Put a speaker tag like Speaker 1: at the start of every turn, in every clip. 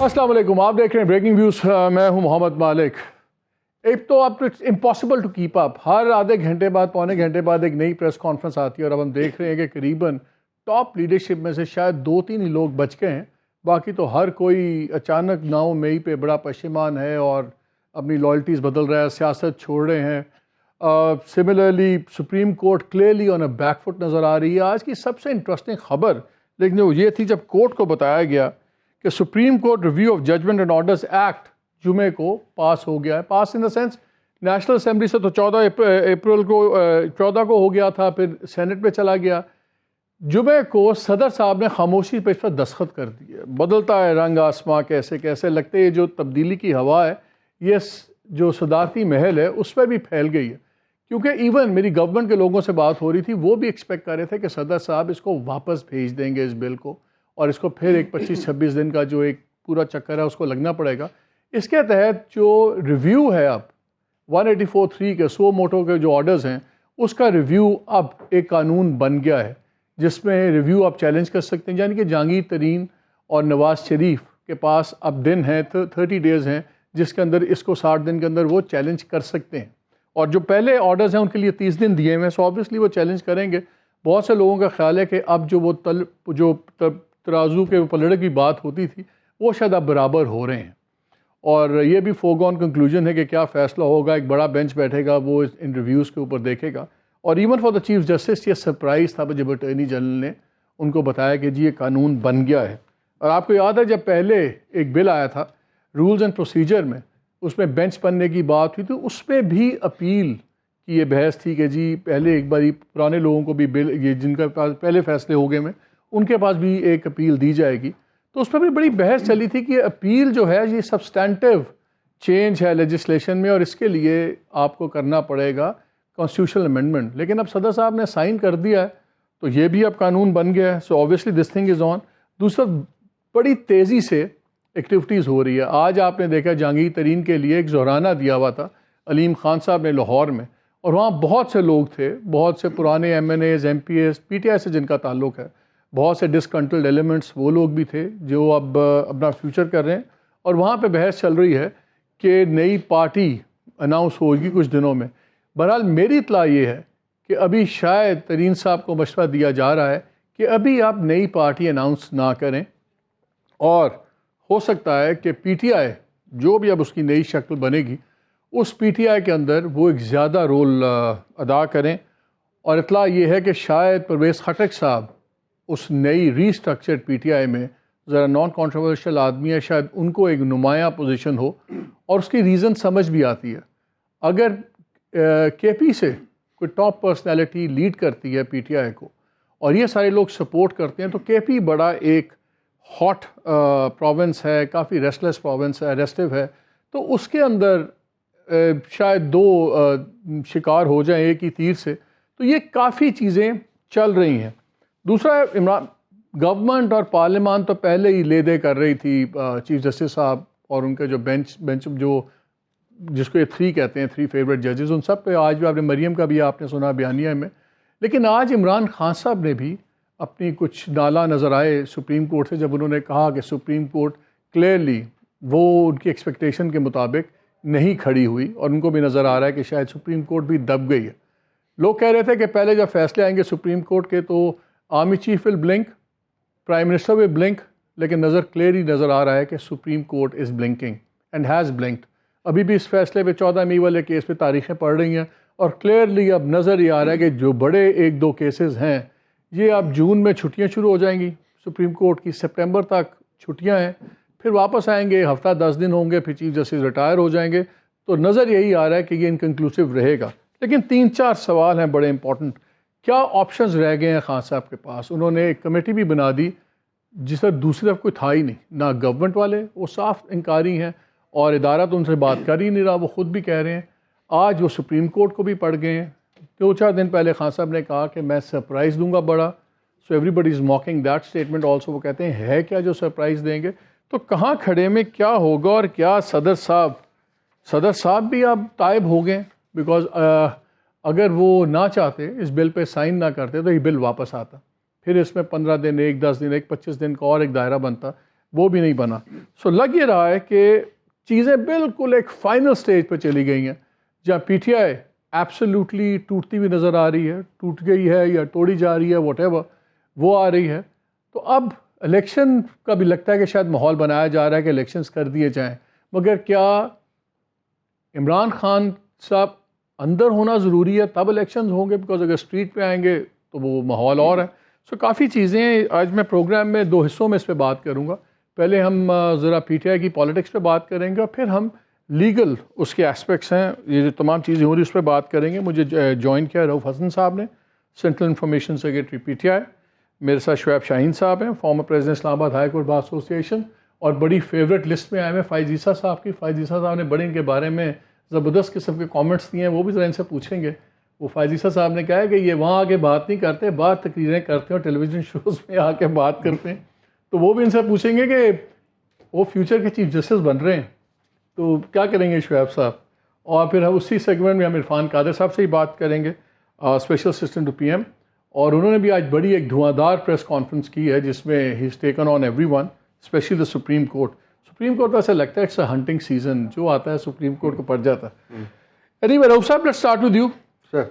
Speaker 1: السلام علیکم، آپ دیکھ رہے ہیں بریکنگ ویوز. میں ہوں محمد مالک. ایک تو اب it's impossible to keep up. ہر آدھے گھنٹے بعد پونے گھنٹے بعد ایک نئی پریس کانفرنس آتی ہے اور اب ہم دیکھ رہے ہیں کہ قریباً ٹاپ لیڈرشپ میں سے شاید 2-3 ہی لوگ بچ گئے ہیں. باقی تو ہر کوئی اچانک 9 مئی پہ بڑا پشیمان ہے اور اپنی لائلٹیز بدل رہا ہے، سیاست چھوڑ رہے ہیں. سملرلی سپریم کورٹ کلیئرلی آن اے بیک فٹ نظر آ رہی ہے. آج کی سب سے انٹرسٹنگ خبر لیکن وہ یہ تھی جب کورٹ کو بتایا گیا کہ supreme court review of judgment and orders act جمعے کو پاس ہو گیا ہے. Pass in the sense national assembly سے تو 14 کو ہو گیا تھا، پھر سینٹ میں چلا گیا. جمعے کو صدر صاحب نے خاموشی پہ اس پر دستخط کر دیے. بدلتا ہے رنگ آسماں کیسے کیسے لگتے ہیں. جو تبدیلی کی ہوا ہے یہ جو صدارتی محل ہے اس پہ بھی پھیل گئی ہے، کیونکہ ایون میری گورنمنٹ کے لوگوں سے بات ہو رہی تھی، وہ بھی ایکسپیکٹ کر رہے تھے کہ صدر صاحب اس کو واپس بھیج دیں گے اس بل کو، اور اس کو پھر ایک 25-26 دن کا جو ایک پورا چکر ہے اس کو لگنا پڑے گا. اس کے تحت جو ریویو ہے اب 184(3) کے سو موٹو کے جو آرڈرز ہیں اس کا ریویو اب ایک قانون بن گیا ہے جس میں ریویو آپ چیلنج کر سکتے ہیں. یعنی کہ جہانگیر ترین اور نواز شریف کے پاس اب دن ہیں 30 ڈیز ہیں جس کے اندر اس کو 60 دن کے اندر وہ چیلنج کر سکتے ہیں. اور جو پہلے آرڈرز ہیں ان کے لیے 30 دن دیے ہوئے ہیں، سو آبویسلی وہ چیلنج کریں گے. بہت سے لوگوں کا خیال ہے کہ اب جو ترازو کے پلڑے کی بات ہوتی تھی وہ شاید اب برابر ہو رہے ہیں. اور یہ بھی فورگون کنکلوژن ہے کہ کیا فیصلہ ہوگا، ایک بڑا بینچ بیٹھے گا، وہ ان ریویوز کے اوپر دیکھے گا. اور even for the chief justice یہ سرپرائز تھا جب اٹارنی جنرل نے ان کو بتایا کہ جی یہ قانون بن گیا ہے. اور آپ کو یاد ہے جب پہلے ایک بل آیا تھا رولز اینڈ پروسیجر میں، اس میں بینچ بننے کی بات ہوئی تو اس میں بھی اپیل کی یہ بحث تھی کہ جی پہلے ایک باری پرانے لوگوں کو بھی بل، یہ جن کے پاس پہلے فیصلے ہو گئے میں ان کے پاس بھی ایک اپیل دی جائے گی. تو اس پر بھی بڑی بحث چلی تھی کہ اپیل جو ہے یہ سبسٹینٹیو چینج ہے لیجسلیشن میں اور اس کے لیے آپ کو کرنا پڑے گا کانسٹیٹیوشنل امینڈمنٹ. لیکن اب صدر صاحب نے سائن کر دیا ہے تو یہ بھی اب قانون بن گیا ہے. So obviously this thing is on. دوسرا بڑی تیزی سے ایکٹیویٹیز ہو رہی ہے. آج آپ نے دیکھا جہانگیر ترین کے لیے ایک زہرانہ دیا ہوا تھا علیم خان صاحب نے لاہور میں، اور وہاں بہت سے لوگ تھے، بہت سے پرانے MNAs, MPAs, P T I سے جن کا تعلق ہے، بہت سے ڈسکنٹرولڈ ایلیمنٹس وہ لوگ بھی تھے جو اب اپنا فیوچر کر رہے ہیں. اور وہاں پہ بحث چل رہی ہے کہ نئی پارٹی اناؤنس ہوگی کچھ دنوں میں. بہرحال میری اطلاع یہ ہے کہ ابھی شاید ترین صاحب کو مشورہ دیا جا رہا ہے کہ ابھی آپ نئی پارٹی اناؤنس نہ کریں، اور ہو سکتا ہے کہ پی ٹی آئی جو بھی اب اس کی نئی شکل بنے گی اس پی ٹی آئی کے اندر وہ ایک زیادہ رول ادا کریں. اور اطلاع یہ ہے کہ شاید پرویز خٹک صاحب اس نئی ری اسٹرکچرڈ پی ٹی آئی میں ذرا نان کانٹروورشل آدمی ہے، شاید ان کو ایک نمایاں پوزیشن ہو. اور اس کی ریزن سمجھ بھی آتی ہے. اگر کے پی سے کوئی ٹاپ پرسنالٹی لیڈ کرتی ہے پی ٹی آئی کو اور یہ سارے لوگ سپورٹ کرتے ہیں تو کے پی بڑا ایک ہاٹ پروونس ہے، کافی ریسٹلیس پروونس ہے، ریسٹیو ہے. تو اس کے اندر شاید 2 شکار ہو جائیں ایک ہی تیر سے. تو یہ کافی چیزیں چل رہی ہیں. دوسرا گورنمنٹ اور پارلیمان تو پہلے ہی لے دے کر رہی تھی چیف جسٹس صاحب اور ان کے جو بینچ جو جس کو یہ 3 کہتے ہیں، 3 فیوریٹ ججز، ان سب پہ آج بھی آپ نے مریم کا بھی آپ نے سنا بیانیہ میں. لیکن آج عمران خان صاحب نے بھی اپنی کچھ نالا نظر آئے سپریم کورٹ سے جب انہوں نے کہا کہ سپریم کورٹ کلیئرلی وہ ان کی ایکسپیکٹیشن کے مطابق نہیں کھڑی ہوئی، اور ان کو بھی نظر آ رہا ہے کہ شاید سپریم کورٹ بھی دب گئی ہے. لوگ کہہ رہے تھے کہ پہلے جب فیصلے آئیں گے سپریم کورٹ کے تو آرمی چیف ول بلنک، پرائم منسٹر ول بلنک، لیکن کلیئرلی نظر آ رہا ہے کہ supreme court is blinking and has blanked. ابھی بھی اس فیصلے پہ 14 مئی والے کیس پہ تاریخیں پڑھ رہی ہیں اور کلیئرلی اب نظر یہ آ رہا ہے کہ جو بڑے 1-2 کیسز ہیں یہ اب جون میں چھٹیاں شروع ہو جائیں گی سپریم کورٹ کی، سپٹمبر تک چھٹیاں ہیں، پھر واپس آئیں گے، ہفتہ 10 دن ہوں گے، پھر چیف جسٹس ریٹائر ہو جائیں گے. تو نظر یہی آ رہا ہے کہ یہ انکنکلوسیو رہے گا. لیکن 3-4 سوال ہیں بڑے امپورٹنٹ. کیا آپشنز رہ گئے ہیں خان صاحب کے پاس؟ انہوں نے ایک کمیٹی بھی بنا دی جس پر دوسری طرف کوئی تھا ہی نہیں، نہ گورنمنٹ والے، وہ صاف انکاری ہیں، اور ادارہ تو ان سے بات کر ہی نہیں رہا، وہ خود بھی کہہ رہے ہیں. آج وہ سپریم کورٹ کو بھی پڑ گئے ہیں. 2-4 دن پہلے خان صاحب نے کہا کہ میں سرپرائز دوں گا بڑا. So everybody is mocking that statement also. وہ کہتے ہیں ہے کیا جو سرپرائز دیں گے؟ تو کہاں کھڑے میں کیا ہوگا؟ اور کیا صدر صاحب بھی اب تائب ہو گئے؟ بیکاز اگر وہ نہ چاہتے اس بل پہ سائن نہ کرتے تو یہ بل واپس آتا، پھر اس میں 15 دن، 10 دن، 25 دن کا اور ایک دائرہ بنتا. وہ بھی نہیں بنا. سو لگ یہ رہا ہے کہ چیزیں بالکل ایک فائنل سٹیج پہ چلی گئی ہیں جہاں پی ٹی آئی ایبسلیوٹلی ٹوٹتی ہوئی نظر آ رہی ہے, ٹوٹ گئی ہے یا توڑی جا رہی ہے, واٹ ایور وہ آ رہی ہے. تو اب الیکشن کا بھی لگتا ہے کہ شاید ماحول بنایا جا رہا ہے کہ الیکشنز کر دیے جائیں, مگر کیا عمران خان صاحب اندر ہونا ضروری ہے تب الیکشنز ہوں گے؟ بیکاز اگر اسٹریٹ پہ آئیں گے تو وہ ماحول اور ہے. سو کافی چیزیں آج میں پروگرام میں 2 حصوں میں اس پہ بات کروں گا. پہلے ہم ذرا پی ٹی آئی کی پالیٹکس پہ بات کریں گے اور پھر ہم لیگل اس کے اسپیکٹس ہیں, یہ جو تمام چیزیں ہو رہی اس پہ بات کریں گے. مجھے جوائن کیا رؤف حسن صاحب نے, سینٹرل انفارمیشن سیکرٹری پی ٹی آئی. میرے ساتھ شعیب شاہین صاحب ہیں, فارمر پریزیڈنٹ اسلام آباد ہائی کورٹ بار ایسوسیشن, اور بڑی فیوریٹ لسٹ میں آئے ہیں فائز عیسیٰ صاحب کی. فائز عیسیٰ صاحب نے بڑے ان کے بارے میں زبردست قسم کے کامنٹس دیے ہیں, وہ بھی ذرا ان سے پوچھیں گے. وہ فائز عیسیٰ صاحب نے کہا ہے کہ یہ وہاں آ کے بات نہیں کرتے, بات تقریریں کرتے ہیں اور ٹیلی ویژن شوز میں آ کے بات کرتے ہیں. تو وہ بھی ان سے پوچھیں گے کہ وہ فیوچر کے چیف جسٹس بن رہے ہیں تو کیا کریں گے شعیب صاحب. اور پھر ہم اسی سیگمنٹ میں ہم عرفان قادر صاحب سے ہی بات کریں گے, special assistant to P M, اور انہوں نے بھی آج بڑی ایک دھواں پریس کانفرنس کی ہے جس میں he is taken on every one, especially the Supreme Court. Supreme Court کا ایسا لگتا ہے اٹس اے ہنٹنگ سیزن, جو آتا ہے سپریم کورٹ کو پڑ جاتا ہے. اینیوے رؤف صاحب لیٹس اسٹارٹ ود یو.
Speaker 2: سر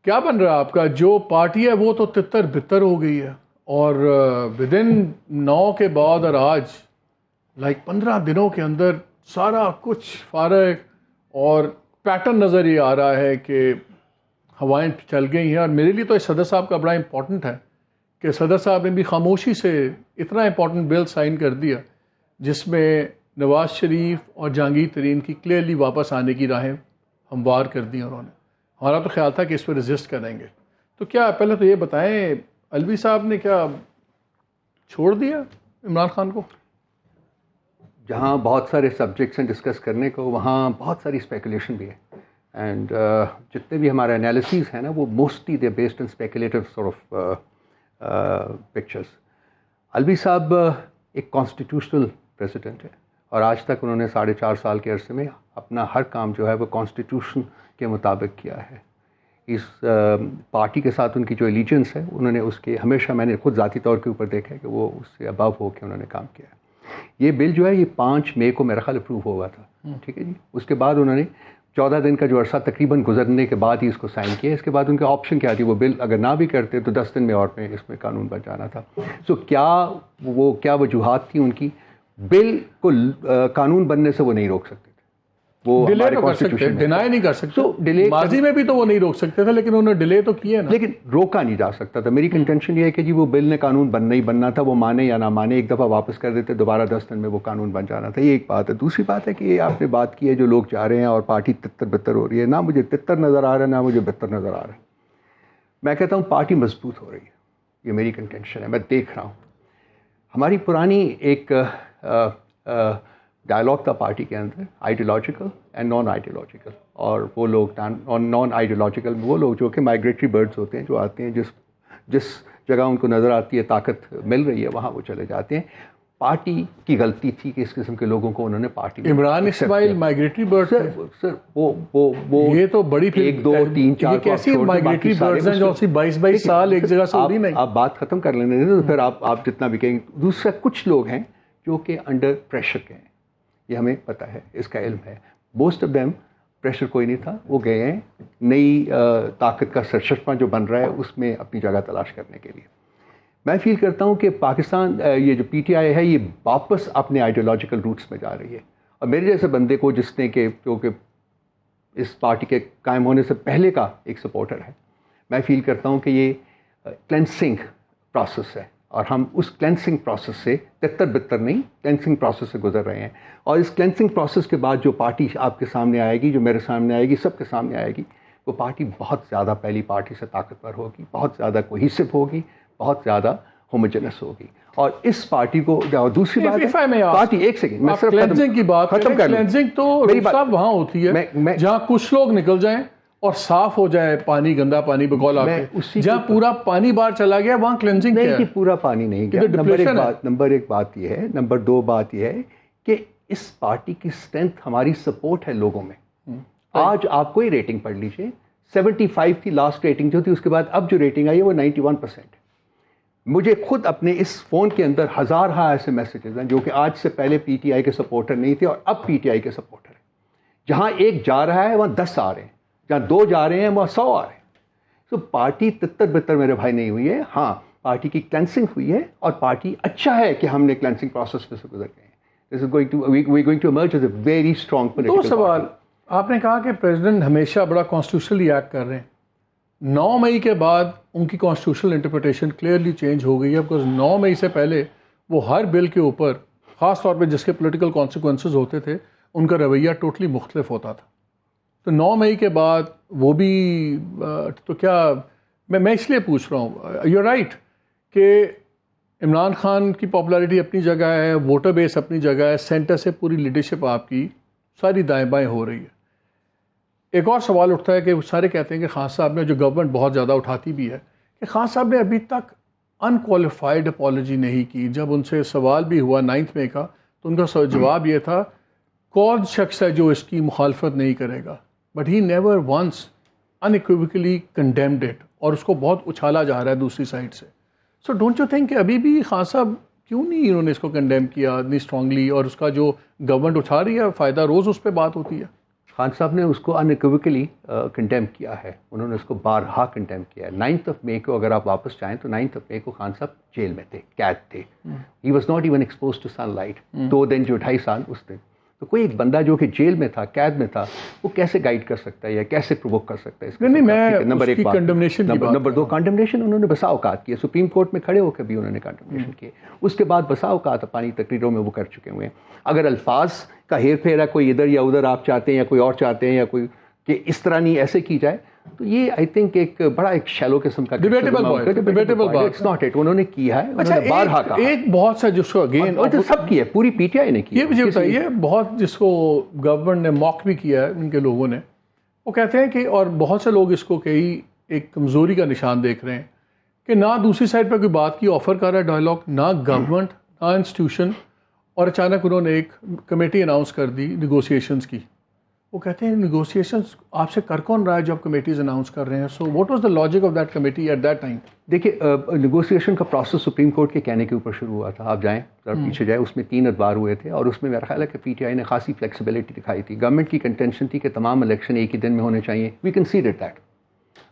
Speaker 1: کیا بن رہا ہے آپ کا؟ جو پارٹی ہے وہ تو تتر بتر ہو گئی ہے, اور ود ان 9 کے بعد اور آج 15 دنوں کے اندر سارا کچھ فارغ, اور پیٹرن نظر یہ آ رہا ہے کہ ہوائیں چل گئی ہیں. اور میرے لیے تو اس صدر صاحب کا بڑا امپورٹنٹ ہے کہ صدر صاحب نے بھی خاموشی سے اتنا امپورٹنٹ بل سائن کر دیا جس میں نواز شریف اور جہانگیر ترین کی کلیئرلی واپس آنے کی راہیں ہموار کر دی انہوں نے. ہمارا تو خیال تھا کہ اس پہ رجسٹ کریں گے. تو کیا پہلے تو یہ بتائیں, الوی صاحب نے کیا چھوڑ دیا عمران خان کو؟
Speaker 2: جہاں بہت سارے سبجیکٹس ہیں ڈسکس کرنے کو, وہاں بہت ساری اسپیکولیشن بھی ہے. اینڈ جتنے بھی ہمارے انالیسیز ہیں نا, وہ mostly they based in speculative sort of pictures. الوی صاحب ایک کانسٹیٹیوشنل پریزیڈنٹ ہے, اور آج تک انہوں نے 4.5 سال کے عرصے میں اپنا ہر کام جو ہے وہ کانسٹیٹیوشن کے مطابق کیا ہے. اس پارٹی کے ساتھ ان کی جو ایلیجنس ہے, انہوں نے اس کے ہمیشہ, میں نے خود ذاتی طور کے اوپر دیکھا ہے کہ وہ اس سے ابو ہو کے انہوں نے کام کیا ہے. یہ بل جو ہے یہ 5 مئی کو میرا خیال اپروو ہوا تھا, ٹھیک ہے جی. اس کے بعد انہوں نے 14 دن کا جو عرصہ تقریباً گزرنے کے بعد ہی اس کو سائن کیا. اس کے بعد ان کے آپشن کیا تھی, وہ بل اگر نہ بھی کرتے تو 10 دن میں اور میں اس میں قانون بن جانا تھا. سو کیا وجوہات تھیں ان کی؟ بل کو قانون بننے سے وہ نہیں روک سکتے تھے, وہ
Speaker 1: ڈیلے تو کر سکتے, ڈینائی نہیں کر سکتے. ڈیلے ماضی میں بھی تو وہ نہیں روک سکتے تھے, لیکن انہوں نے ڈیلے تو کیا نا,
Speaker 2: لیکن روکا نہیں جا سکتا تھا. میری کنٹینشن یہ ہے کہ جی وہ بل نے قانون بننا ہی بننا تھا, وہ مانے یا نہ مانے, ایک دفعہ واپس کر دیتے, دوبارہ 10 دن میں وہ قانون بن جانا تھا. یہ ایک بات ہے. دوسری بات ہے کہ یہ آپ نے بات کی ہے جو لوگ جا رہے ہیں اور پارٹی تتر بتر ہو رہی ہے. نہ مجھے تتر نظر آ رہا ہے, نہ مجھے بتر نظر آ رہا ہے. میں کہتا ہوں پارٹی مضبوط ہو رہی ہے, یہ میری کنٹینشن ہے. میں دیکھ رہا ہوں ہماری پرانی ایک ڈائلاگ تھا پارٹی کے اندر, آئیڈیولوجیکل اینڈ نان آئیڈیولوجیکل. اور وہ لوگ نان آئیڈیولوجیکل وہ لوگ جو کہ مائگریٹری برڈز ہوتے ہیں, جو آتے ہیں جس جگہ ان کو نظر آتی ہے طاقت مل رہی ہے وہاں وہ چلے جاتے ہیں. پارٹی کی غلطی تھی کہ اس قسم کے لوگوں کو انہوں نے پارٹی میں
Speaker 1: عمران اسماعیل مائگریٹری برڈ
Speaker 2: سر وہ
Speaker 1: یہ تو بڑی
Speaker 2: 1 2 3 4
Speaker 1: کیسی مائگریٹری برڈز ہیں جو 22 سال ایک جگہ سے اڑی نہیں.
Speaker 2: آپ بات ختم کر لینے دیں تو پھر آپ جتنا بھی کہیں. دوسرا کچھ لوگ ہیں جو کہ انڈر پریشر کے ہیں, یہ ہمیں پتہ ہے, اس کا علم ہے. موسٹ آف دیم پریشر کوئی نہیں تھا, وہ گئے ہیں نئی طاقت کا سرچشمہ جو بن رہا ہے اس میں اپنی جگہ تلاش کرنے کے لیے. میں فیل کرتا ہوں کہ پاکستان یہ جو پی ٹی آئی ہے یہ واپس اپنے آئیڈیولوجیکل روٹس میں جا رہی ہے. اور میرے جیسے بندے کو جس نے کہ جو کہ اس پارٹی کے قائم ہونے سے پہلے کا ایک سپورٹر ہے, میں فیل کرتا ہوں کہ یہ کلینسنگ پروسیس ہے, اور ہم اس کلینسنگ پروسیس سے تتر بتر نہیں, کلینسنگ پروسیس سے گزر رہے ہیں. اور اس کلینسنگ پروسیس کے بعد جو پارٹی آپ کے سامنے آئے گی, جو میرے سامنے آئے گی, سب کے سامنے آئے گی, وہ پارٹی بہت زیادہ پہلی پارٹی سے طاقتور ہوگی, بہت زیادہ کوہیسو ہوگی, بہت زیادہ ہوموجینس ہوگی. اور اس پارٹی کو, اور دوسری بات پارٹی, ایک سیکنڈ میں صرف
Speaker 1: کلینزنگ کی بات
Speaker 2: ختم کر لوں.
Speaker 1: کلینزنگ تو صاحب وہاں ہوتی ہے جہاں کچھ لوگ نکل جائیں اور صاف ہو جائے پانی, گندا پانی بقول آپ کے, جہاں پورا پانی باہر چلا گیا وہاں کلینزنگ
Speaker 2: نہیں کہ پورا پانی نہیں گیا. نمبر ایک بات یہ ہے. نمبر 2 بات یہ ہے کہ اس پارٹی کی اسٹرینتھ ہماری سپورٹ ہے لوگوں میں. آج آپ کوئی ریٹنگ پڑھ لیجئے, 75 تھی لاسٹ ریٹنگ جو تھی, اس کے بعد اب جو ریٹنگ آئی ہے وہ 91%. مجھے خود اپنے اس فون کے اندر ہزارہ ایسے میسیجز ہیں جو کہ آج سے پہلے پی ٹی آئی کے سپورٹر نہیں تھے اور اب پی ٹی آئی کے سپورٹر ہیں. جہاں ایک جا رہا ہے وہاں 10 آ رہے ہیں, جہاں 2 جا رہے ہیں وہاں 100 آ رہے ہیں. تو پارٹی تتر بتر میرے بھائی نہیں ہوئی ہے. ہاں پارٹی کی کلینسنگ ہوئی ہے اور پارٹی اچھا ہے کہ ہم نے کلینسنگ پروسیس میں سے گزر گئے ہیں. This is going to emerge as a very strong political
Speaker 1: 2 سوال
Speaker 2: party.
Speaker 1: آپ نے کہا کہ پریزیڈنٹ ہمیشہ بڑا کانسٹیٹیوشنلی ایکٹ کر رہے ہیں. 9 مئی کے بعد ان کی کانسٹیٹیوشنل انٹرپریٹیشن کلیئرلی چینج ہو گئی ہے, بیکاز 9 مئی سے پہلے وہ ہر بل کے اوپر خاص طور پہ جس کے پولیٹیکل کانسیکوینسز ہوتے تھے ان کا رویہ ٹوٹلی مختلف ہوتا تھا. تو 9 مئی کے بعد وہ بھی تو کیا میں اس لیے پوچھ رہا ہوں, یو رائٹ کہ عمران خان کی پاپولیرٹی اپنی جگہ ہے, ووٹر بیس اپنی جگہ ہے, سینٹر سے پوری لیڈرشپ آپ کی ساری دائیں بائیں ہو رہی ہے. ایک اور سوال اٹھتا ہے کہ وہ سارے کہتے ہیں کہ خان صاحب نے, جو گورنمنٹ بہت زیادہ اٹھاتی بھی ہے, کہ خان صاحب نے ابھی تک انکوالیفائڈ اپالوجی نہیں کی. جب ان سے سوال بھی ہوا 9 مئی کا تو ان کا جواب یہ تھا کون شخص ہے جو اس کی مخالفت نہیں کرے گا, but he never once unequivocally condemned it, اور اس کو بہت اچھالا جا رہا ہے دوسری سائڈ سے. سو ڈونٹ یو تھنک کہ ابھی بھی خان صاحب کیوں نہیں انہوں نے اس کو کنڈیم کیا اتنی اسٹرانگلی, اور اس کا جو گورنمنٹ اٹھا رہی ہے فائدہ روز اس پہ بات ہوتی ہے.
Speaker 2: خان صاحب نے اس کو انیکویکلی کنڈیم کیا ہے, انہوں نے اس کو بارہا کنڈیم کیا ہے. 9 مئی کو اگر آپ واپس جائیں تو 9 مئی کو خان صاحب جیل میں تھے, قید تھے. He was not even expose to sunlight 2 دن جو 2.5 سال اس دن. تو کوئی ایک بندہ جو کہ جیل میں تھا, قید میں تھا, وہ کیسے گائیڈ کر سکتا ہے یا کیسے پرووک کر سکتا ہے؟
Speaker 1: نہیں میں
Speaker 2: نمبر 1 بات. نمبر 2
Speaker 1: بات
Speaker 2: کنڈمنیشن انہوں نے بسا اوقات کیا, سپریم کورٹ میں کھڑے ہو کے بھی انہوں نے کنڈمنیشن کیے. اس کے بعد بسا اوقات اپنی تقریروں میں وہ کر چکے ہوئے ہیں. اگر الفاظ کا ہیر پھیر ہے, کوئی ادھر یا ادھر آپ چاہتے ہیں یا کوئی اور چاہتے ہیں یا کوئی کہ اس طرح نہیں ایسے کی جائے, تو یہ آئی تھنک ایک بڑا ایک شیلو قسم کا
Speaker 1: ڈیبیٹیبل بات.
Speaker 2: اٹس ناٹ اٹ, انہوں نے کیا ہے, انہوں نے بارہا کہا.
Speaker 1: ایک بہت سا جس کو اگین
Speaker 2: سب کی ہے, پوری پی ٹی آئی نے کی.
Speaker 1: یہ مجھے بتائیے, بہت جس کو گورنمنٹ نے موک بھی کیا ہے ان کے لوگوں نے, وہ کہتے ہیں کہ, اور بہت سے لوگ اس کو کئی ایک کمزوری کا نشان دیکھ رہے ہیں کہ نہ دوسری سائڈ پہ کوئی بات کی آفر کر رہا ہے ڈائلاگ, نہ گورنمنٹ نہ انسٹیٹیوشن, اور اچانک انہوں نے ایک کمیٹی اناؤنس کر دی نیگوسیشنز کی. وہ کہتے ہیں نیگوسیشنز آپ سے کر کون رہا ہے جو آپ کمیٹیز اناؤنس کر رہے ہیں؟ So what was the logic of that committee at that time?
Speaker 2: دیکھیے نیگوسیشن کا پروسیس سپریم کورٹ کے کہنے کے اوپر شروع ہوا تھا. آپ جائیں ذرا پیچھے جائیں, اس میں 3 ادوار ہوئے تھے, اور اس میں میرا خیال ہے کہ پی ٹی آئی نے خاصی فلیکسیبلٹی دکھائی تھی. گورنمنٹ کی کنٹینشن تھی کہ تمام الیکشن ایک ہی دن میں ہونے چاہیے. وی کنسیڈرڈ دیٹ.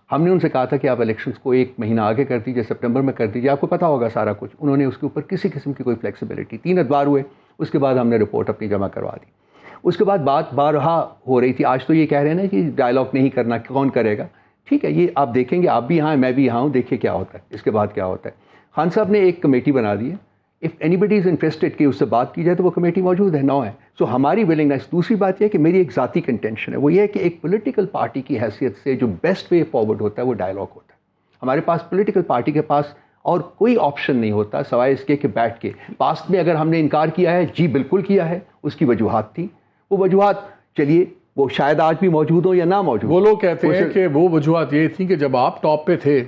Speaker 2: ہم نے ان سے کہا تھا کہ آپ الیکشنز کو 1 مہینہ آگے کر دیجیے, سپٹمبر میں کر دیجیے, آپ کو پتہ ہوگا سارا کچھ. انہوں نے اس کے اوپر کسی قسم کی کوئی فلیکسیبلٹی. 3 ادوار ہوئے, اس کے بعد ہم نے رپورٹ اپنی جمع کروا دی. اس کے بعد بات بارہا ہو رہی تھی. آج تو یہ کہہ رہے ہیں نا کہ ڈائلاگ نہیں کرنا, کون کرے گا؟ ٹھیک ہے, یہ آپ دیکھیں گے, آپ بھی یہاں ہیں, میں بھی یہاں ہوں, دیکھیے کیا ہوتا ہے, اس کے بعد کیا ہوتا ہے. خان صاحب نے ایک کمیٹی بنا دی ہے. If anybody is interested کہ اس سے بات کی جائے تو وہ کمیٹی موجود ہے, 9 ہے. سو ہماری ولنگنیس. دوسری بات یہ ہے کہ میری ایک ذاتی کنٹینشن ہے, وہ یہ ہے کہ ایک پولیٹیکل پارٹی کی حیثیت سے جو بیسٹ وے فارورڈ ہوتا ہے وہ ڈائلاگ ہوتا ہے. ہمارے پاس پولیٹیکل پارٹی کے پاس اور کوئی آپشن نہیں ہوتا سوائے اس کے کہ بیٹھ کے. پاسٹ میں اگر ہم نے انکار کیا ہے, جی بالکل کیا ہے, اس کی وجوہات تھی. وہ وجوہات چلیے وہ شاید آج بھی موجود ہوں یا نہ موجود.
Speaker 1: وہ لوگ کہتے ہیں کہ وہ وجوہات یہ تھیں کہ جب آپ ٹاپ پہ تھے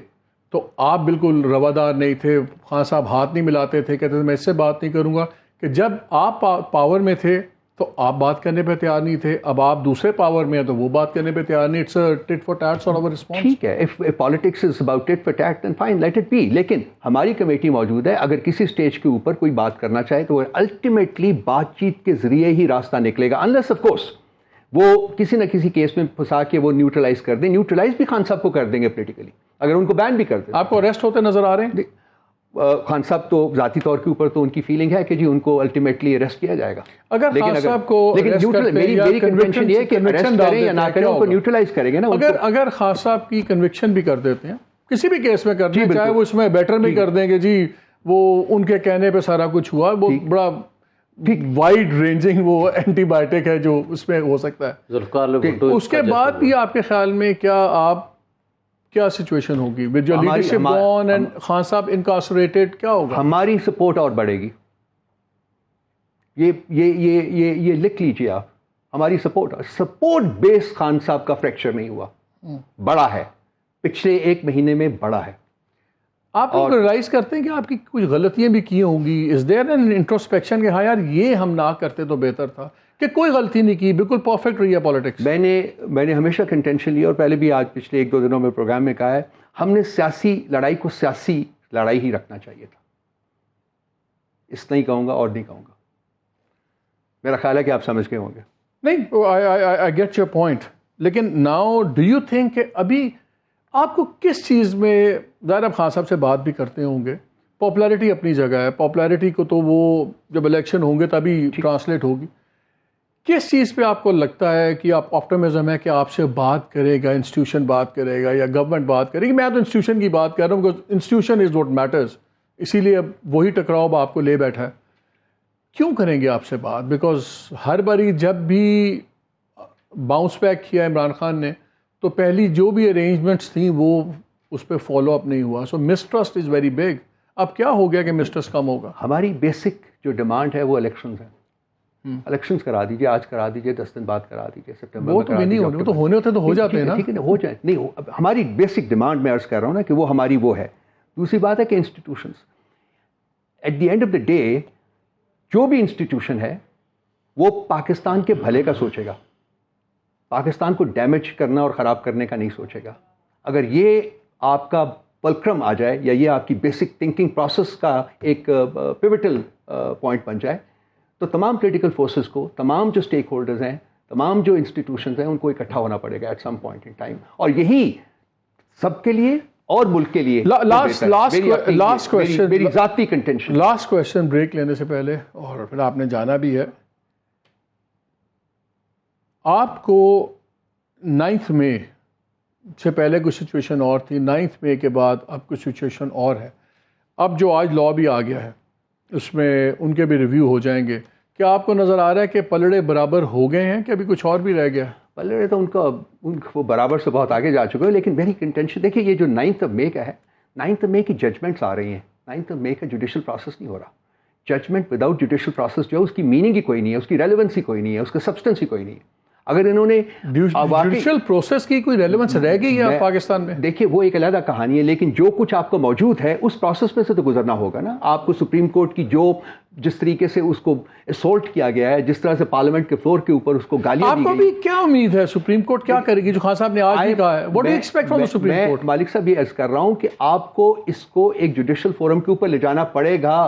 Speaker 1: تو آپ بالکل روادار نہیں تھے, خان صاحب ہاتھ نہیں ملاتے تھے, کہتے تھے میں اس سے بات نہیں کروں گا. کہ جب آپ پاور میں تھے تو آپ بات کرنے پہ تیار نہیں تھے, اب آپ دوسرے پاور میں ہیں تو وہ بات کرنے پہ تیار نہیں. It's a tit for tat sort of a response.
Speaker 2: ٹھیک ہے, if politics is about tit for tat then fine, let it be. لیکن ہماری کمیٹی موجود ہے, اگر کسی سٹیج کے اوپر کوئی بات کرنا چاہے تو وہ الٹیمیٹلی بات چیت کے ذریعے ہی راستہ نکلے گا, انلیس آف کورس وہ کسی نہ کسی کیس میں پھنسا کے وہ نیوٹرلائز کر دیں. نیوٹرلائز بھی خان صاحب کو کر دیں گے پولیٹیکلی, اگر ان کو بین بھی کر دیں.
Speaker 1: آپ کو اریسٹ ہوتے نظر آ رہے ہیں
Speaker 2: خان صاحب تو ذاتی طور کے اوپر تو ان کی فیلنگ ہے کہ جی ان کو الٹیمیٹلی اریسٹ کیا جائے گا.
Speaker 1: اگر خان صاحب کو
Speaker 2: میری کنونشن یہ ہے کہ اریسٹ کریں یا نہ کریں, ان کو نیوٹرلائز کریں گے نا.
Speaker 1: اگر خان صاحب کی کنوکشن بھی کر دیتے ہیں کسی بھی کیس میں کر دیں, چاہے وہ اس میں بیٹر بھی کر دیں کہ جی وہ ان کے کہنے پہ سارا کچھ ہوا, وہ بڑا وائڈ رینجنگ وہ اینٹی بایوٹک ہے جو اس میں ہو سکتا ہے. اس کے بعد بھی آپ کے خیال میں کیا سچویشن ہوگی with your leadership gone and Khan sahab incarcerated, کیا ہوگا؟
Speaker 2: ہماری سپورٹ اور بڑھے گی. یہ لکھ لیجیے آپ, ہماری سپورٹ بیس خان صاحب کا فریکچر نہیں ہوا, بڑا ہے, پچھلے 1 مہینے میں بڑا ہے.
Speaker 1: آپ ریلائز کرتے ہیں کہ آپ کی کچھ غلطیاں بھی کی ہوں گی؟ از دیر این انٹروسپیکشن کہ ہاں یار یہ ہم نہ کرتے تو بہتر تھا, کہ کوئی غلطی نہیں کی, بالکل پرفیکٹ رہی ہے پالیٹکس؟
Speaker 2: میں نے ہمیشہ کنٹینشن لی, اور پہلے بھی آج پچھلے 1-2 دنوں میں پروگرام میں کہا ہے, ہم نے سیاسی لڑائی کو سیاسی لڑائی ہی رکھنا چاہیے تھا. اس نہیں کہوں گا اور نہیں کہوں گا. میرا خیال ہے کہ آپ سمجھ گئے ہوں گے.
Speaker 1: نہیں, آئی گیٹ یور پوائنٹ. لیکن ناؤ ڈو یو تھنک کہ ابھی آپ کو کس چیز میں, ظاہر آپ خان صاحب سے بات بھی کرتے ہوں گے, پاپولیرٹی اپنی جگہ ہے, پاپولیرٹی کو تو وہ جب الیکشن ہوں گے تبھی ٹرانسلیٹ ہوگی. کس چیز پہ آپ کو لگتا ہے کہ آپ آپٹمزم ہے کہ آپ سے بات کرے گا, انسٹیٹیوشن بات کرے گا یا گورنمنٹ بات کرے گی؟ میں تو انسٹیٹیوشن کی بات کر رہا ہوں, because institution is what matters. اسی لیے اب وہی ٹکراؤ اب آپ کو لے بیٹھا ہے. کیوں کریں گے آپ سے بات؟ بیکاز ہر باری جب بھی باؤنس بیک کیا عمران خان نے تو پہلی جو بھی ارینجمنٹس تھیں وہ اس پہ فالو اپ نہیں ہوا. سو مسٹرسٹ از ویری بگ. اب کیا ہو گیا کہ مسٹرسٹ کم ہوگا؟
Speaker 2: ہماری بیسک جو ڈیمانڈ ہے وہ الیکشنز ہیں. الیکشنز کرا دیجیے, آج کرا دیجیے, 10 دن بعد کرا دیجیے, سپٹمبر
Speaker 1: وہ تو نہیں ہونے, وہ تو ہونے ہوتے تو ہو جاتے ہیں نا.
Speaker 2: ٹھیک ہے نا, ہو جائے. نہیں, ہماری بیسک ڈیمانڈ میں عرض کر رہا ہوں نا کہ وہ ہماری وہ ہے. دوسری بات ہے کہ institutions at the end of the day, جو بھی انسٹیٹیوشن ہے وہ پاکستان کے بھلے کا سوچے گا, پاکستان کو ڈیمیج کرنا اور خراب کرنے کا نہیں سوچے گا. اگر یہ آپ کا پلکرم آ جائے یا یہ آپ کی بیسک تھنکنگ پروسیس کا ایک پیوٹل پوائنٹ بن جائے تو تمام پولیٹیکل فورسز کو, تمام جو اسٹیک ہولڈرز ہیں, تمام جو انسٹیٹیوشنز ہیں, ان کو اکٹھا ہونا پڑے گا at some point in time. اور یہی سب کے لیے اور ملک کے لیے
Speaker 1: لاسٹ کوشچن,
Speaker 2: میری ذاتی کنٹینشن.
Speaker 1: لاسٹ کوشچن بریک لینے سے پہلے, اور پھر آپ نے جانا بھی ہے. آپ کو 9 مئی سے پہلے کچھ سچویشن اور تھی, 9 مئی کے بعد اب کچھ سچویشن اور ہے. اب جو آج لا بھی آ گیا ہے اس میں ان کے بھی ریویو ہو جائیں گے. کیا آپ کو نظر آ رہا ہے کہ پلڑے برابر ہو گئے ہیں کہ ابھی کچھ اور بھی رہ گیا؟
Speaker 2: پلڑے تو وہ برابر سے بہت آگے جا چکے ہیں. لیکن میری کنٹینشن دیکھیے, یہ جو 9 مئی کا ہے, 9 مئی کی ججمنٹس آ رہی ہیں. 9 مئی کا جوڈیشل پروسیس نہیں ہو رہا. ججمنٹ وداؤٹ جوڈیشل پروسیس جو ہے اس کی میننگ ہی کوئی نہیں ہے, اس کی ریلیونسی کوئی نہیں ہے, اس کا سبسٹنس ہی کوئی نہیں ہے. اگر انہوں نے
Speaker 1: جوڈیشل پروسیس کی کوئی ریلیونس رہ گئی ہے پاکستان میں؟
Speaker 2: دیکھیے وہ ایک علیحدہ کہانی ہے, لیکن جو کچھ آپ کو موجود ہے اس پروسیس میں سے تو گزرنا ہوگا نا. آپ کو سپریم کورٹ کی جو جس طریقے سے اس کو اسولٹ کیا گیا ہے, جس طرح سے پارلیمنٹ کے فلور کے اوپر اس کو گالیاں دی گئی,
Speaker 1: آپ کو بھی کیا امید ہے سپریم کورٹ کیا کرے گی جو خان صاحب نے آج بھی کہا ہے؟ What do you expect from the Supreme Court?
Speaker 2: Malik صاحب یہ عرض کر رہا ہوں کہ آپ کو اس کو ایک جوڈیشل فورم کے اوپر لے جانا پڑے گا,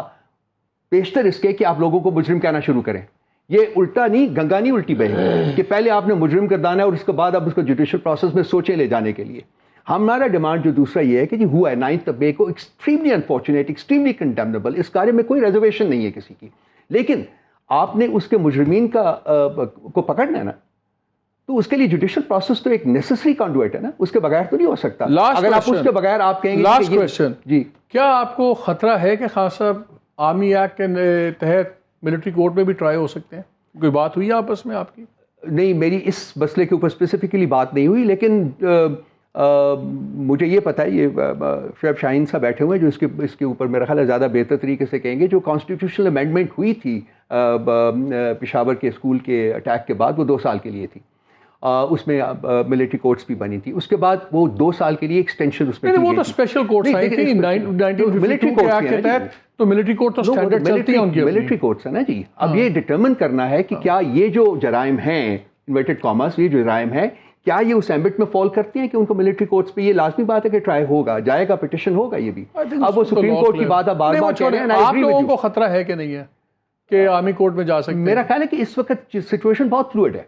Speaker 2: بیشتر اس کے کہ آپ لوگوں کو مجرم کہنا شروع کریں. یہ الٹا نہیں, گنگا نہیں الٹی بہے کہ پہلے آپ نے مجرم کردانا ہے اور اس کے بعد آپ اس کو جوڈیشل پروسیس میں سوچے لے جانے کے لیے. ہمارا ڈیمانڈ جو دوسرا یہ ہے کہ جی ہوا ہے 9 مئی کو, ایکسٹریملی انفارچونیٹ, ایکسٹریملی کنڈیمنیبل, اس بارے میں کوئی ریزرویشن نہیں ہے کسی کی. لیکن آپ نے اس کے مجرمین کو پکڑنا ہے نا, تو اس کے لیے جوڈیشل پروسیس تو ایک نیسسری کانڈویٹ ہے نا, اس کے بغیر تو نہیں ہو سکتا. اگر آپ اس کے بغیر آپ کہیں گے.
Speaker 1: لاسٹ کویسچن
Speaker 2: جی,
Speaker 1: کیا آپ کو خطرہ ہے کہ خان صاحب آرمی ایکٹ کے تحت ملٹری کورٹ میں بھی ٹرائی ہو سکتے ہیں؟ کوئی بات ہوئی آپس میں آپ کی؟
Speaker 2: نہیں, میری اس مسئلے کے اوپر اسپیسیفکلی بات نہیں ہوئی, لیکن مجھے یہ پتہ ہے, یہ شعیب شاہین صاحب بیٹھے ہوئے ہیں جو اس کے اوپر میرا خیال ہے زیادہ بہتر طریقے سے کہیں گے. جو کانسٹیٹیوشنل امینڈمنٹ ہوئی تھی پشاور کے اسکول کے اٹیک کے بعد, وہ 2 سال کے لیے تھی. اس میں ملٹری کورٹس بھی بنی تھی. اس کے بعد وہ 2 سال کے لیے ایکسٹینشن اس میں,
Speaker 1: وہ تو اسپیشل کورٹس آئی تھیں 1952 کے ایکٹ کے تحت, تو ملٹری کورٹ تو اسٹینڈرڈ چلتی ہیں ان کی,
Speaker 2: ملٹری کورٹس ہیں نا جی. اب یہ ڈٹرمن کرنا ہے کہ کیا یہ جو جرائم ہیں انورٹڈ کامرس, یہ جو جرائم ہے کیا یہ اس ایمبٹ میں فال کرتی ہیں کہ ان کو ملٹری کورٹس پہ, یہ لازمی بات ہے کہ ٹرائی ہوگا, جائے گا, پٹیشن ہوگا. یہ بھی اب وہ سپریم کورٹ کی بات اب بار بار کہہ رہے ہیں.
Speaker 1: آپ لوگوں کو خطرہ ہے کہ نہیں ہے کہ آرمی کورٹ میں جا سکتے ہیں؟
Speaker 2: میرا خیال ہے کہ اس وقت سچویشن بہت فلوئڈ ہے,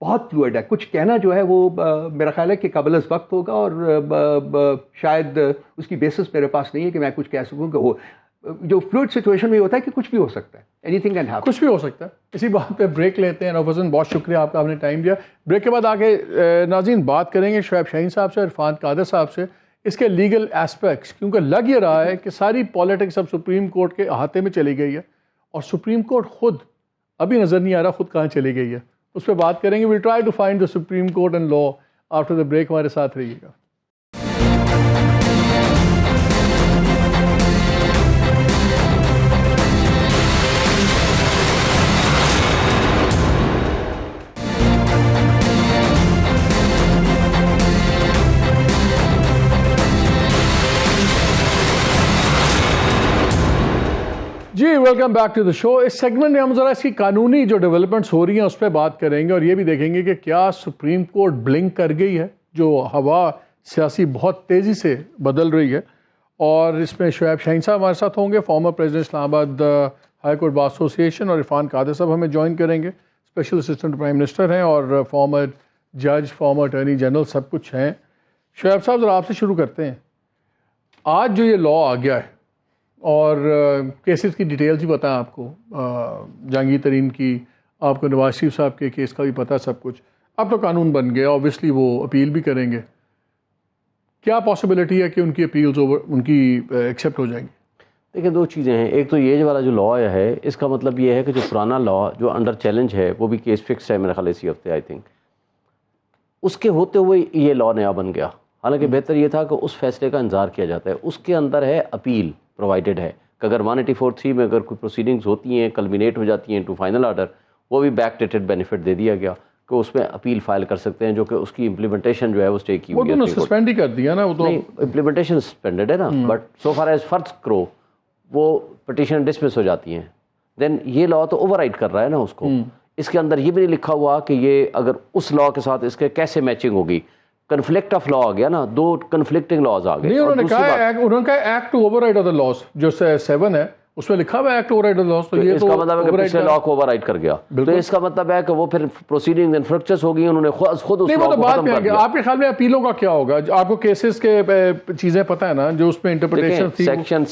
Speaker 2: بہت فلوئڈ ہے. کچھ کہنا جو ہے وہ میرا خیال ہے کہ قبل از وقت ہوگا, اور شاید اس کی بیسس میرے پاس نہیں ہے کہ میں کچھ کہہ سکوں کہ وہ جو فلوئڈ سچویشن میں ہوتا ہے کہ کچھ بھی ہو سکتا ہے, اینی تھنگ کین ہیپن,
Speaker 1: کچھ بھی ہو سکتا ہے. اسی بات پہ بریک لیتے ہیں. نوف حسن, بہت شکریہ آپ کا, آپ نے ٹائم دیا. بریک کے بعد آگے ناظرین بات کریں گے شعیب شاہین صاحب سے, عرفان قادر صاحب سے, اس کے لیگل ایسپیکٹس, کیونکہ لگ یہ رہا ہے کہ ساری پالیٹکس اب سپریم کورٹ کے احاطے میں چلی گئی ہے, اور سپریم کورٹ خود ابھی نظر نہیں آ رہا خود کہاں چلی گئی ہے. اس پہ بات کریں گے. We'll try to find the Supreme Court and law after the break. ہمارے ساتھ رہیے گا. جی welcome back to the show. اس سیگمنٹ میں ہم ذرا اس کی قانونی جو ڈیولپمنٹس ہو رہی ہیں اس پہ بات کریں گے, اور یہ بھی دیکھیں گے کہ کیا سپریم کورٹ بلنک کر گئی ہے, جو ہوا سیاسی بہت تیزی سے بدل رہی ہے, اور اس میں شعیب شاہین صاحب ہمارے ساتھ ہوں گے, فارمر پریزیڈنٹ اسلام آباد ہائی کورٹ بار ایسوسیشن, اور عرفان قادر صاحب ہمیں جوائن کریں گے, اسپیشل اسسٹنٹ پرائم منسٹر ہیں اور فارمر جج, فارمر اٹارنی جنرل, سب کچھ ہیں. شعیب صاحب ذرا آپ سے شروع کرتے ہیں. آج جو یہ لا آ گیا ہے اور کیسز کی ڈیٹیلز بھی پتہ ہے آپ کو, جہانگیر ترین کی, آپ کو نواز شریف صاحب کے کیس کا بھی پتہ, سب کچھ. اب تو قانون بن گیا, اوبیسلی وہ اپیل بھی کریں گے. کیا پاسبلٹی ہے کہ ان کی اپیلز ان کی ایکسیپٹ ہو جائیں گی؟
Speaker 3: دیکھیں دو چیزیں ہیں. ایک تو یہ والا جو لا آیا ہے اس کا مطلب یہ ہے کہ جو پرانا لا جو انڈر چیلنج ہے وہ بھی کیس فکس ہے میرے خیال اسی ہفتے آئی تھنک, اس کے ہوتے ہوئے یہ لا نیا بن گیا. حالانکہ بہتر یہ تھا کہ اس فیصلے کا انتظار کیا جاتا ہے. اس کے اندر ہے اپیل پرووائڈڈ ہے کہ اگر 184(3) میں اگر کوئی پروسیڈنگز ہوتی ہیں, کلمینیٹ ہو جاتی ہیں ٹو فائنل آرڈر, وہ بھی بیک ڈیٹڈ بینیفٹ دے دیا گیا کہ اس میں اپیل فائل کر سکتے ہیں, جو کہ اس کی امپلیمنٹیشن جو ہے وہ اسٹے کی ہوئی ہے.
Speaker 1: وہ تو سسپینڈ ہی کر دیا نا, وہ تو
Speaker 3: امپلیمنٹیشن سسپینڈڈ ہے نا, بٹ سو فار ایز فرض کرو وہ پٹیشن ڈسمس ہو جاتی ہیں, دین یہ لا تو اوور رائڈ کر رہا ہے نا اس کو. اس کے اندر یہ بھی نہیں لکھا ہوا کہ یہ اگر اس لا کے ساتھ اس کے کیسے میچنگ ہوگی. کنفلکٹ آف لا آ گیا نا, دو کنفلکٹنگ لاز آ گئے.
Speaker 1: نہیں, انہوں نے کہا act to override other laws, جو 7 ہے اس میں لکھا ہوا ہے act to override other laws. تو یہ
Speaker 3: اس کا مطلب ہے کہ پچھلے لا کو اوور رائڈ کر گیا. تو اس کا مطلب ہے کہ وہ پھر پروسیڈنگ انفرکچرس ہو گئی, انہوں نے خود اس لا کو ختم کر دیا.
Speaker 1: آپ کے خیال میں اپیلوں کا کیا ہوگا؟ آپ کو کیسز کے چیزیں پتہ ہے نا جو اس میں انٹرپریٹیشن تھی.
Speaker 3: سیکشن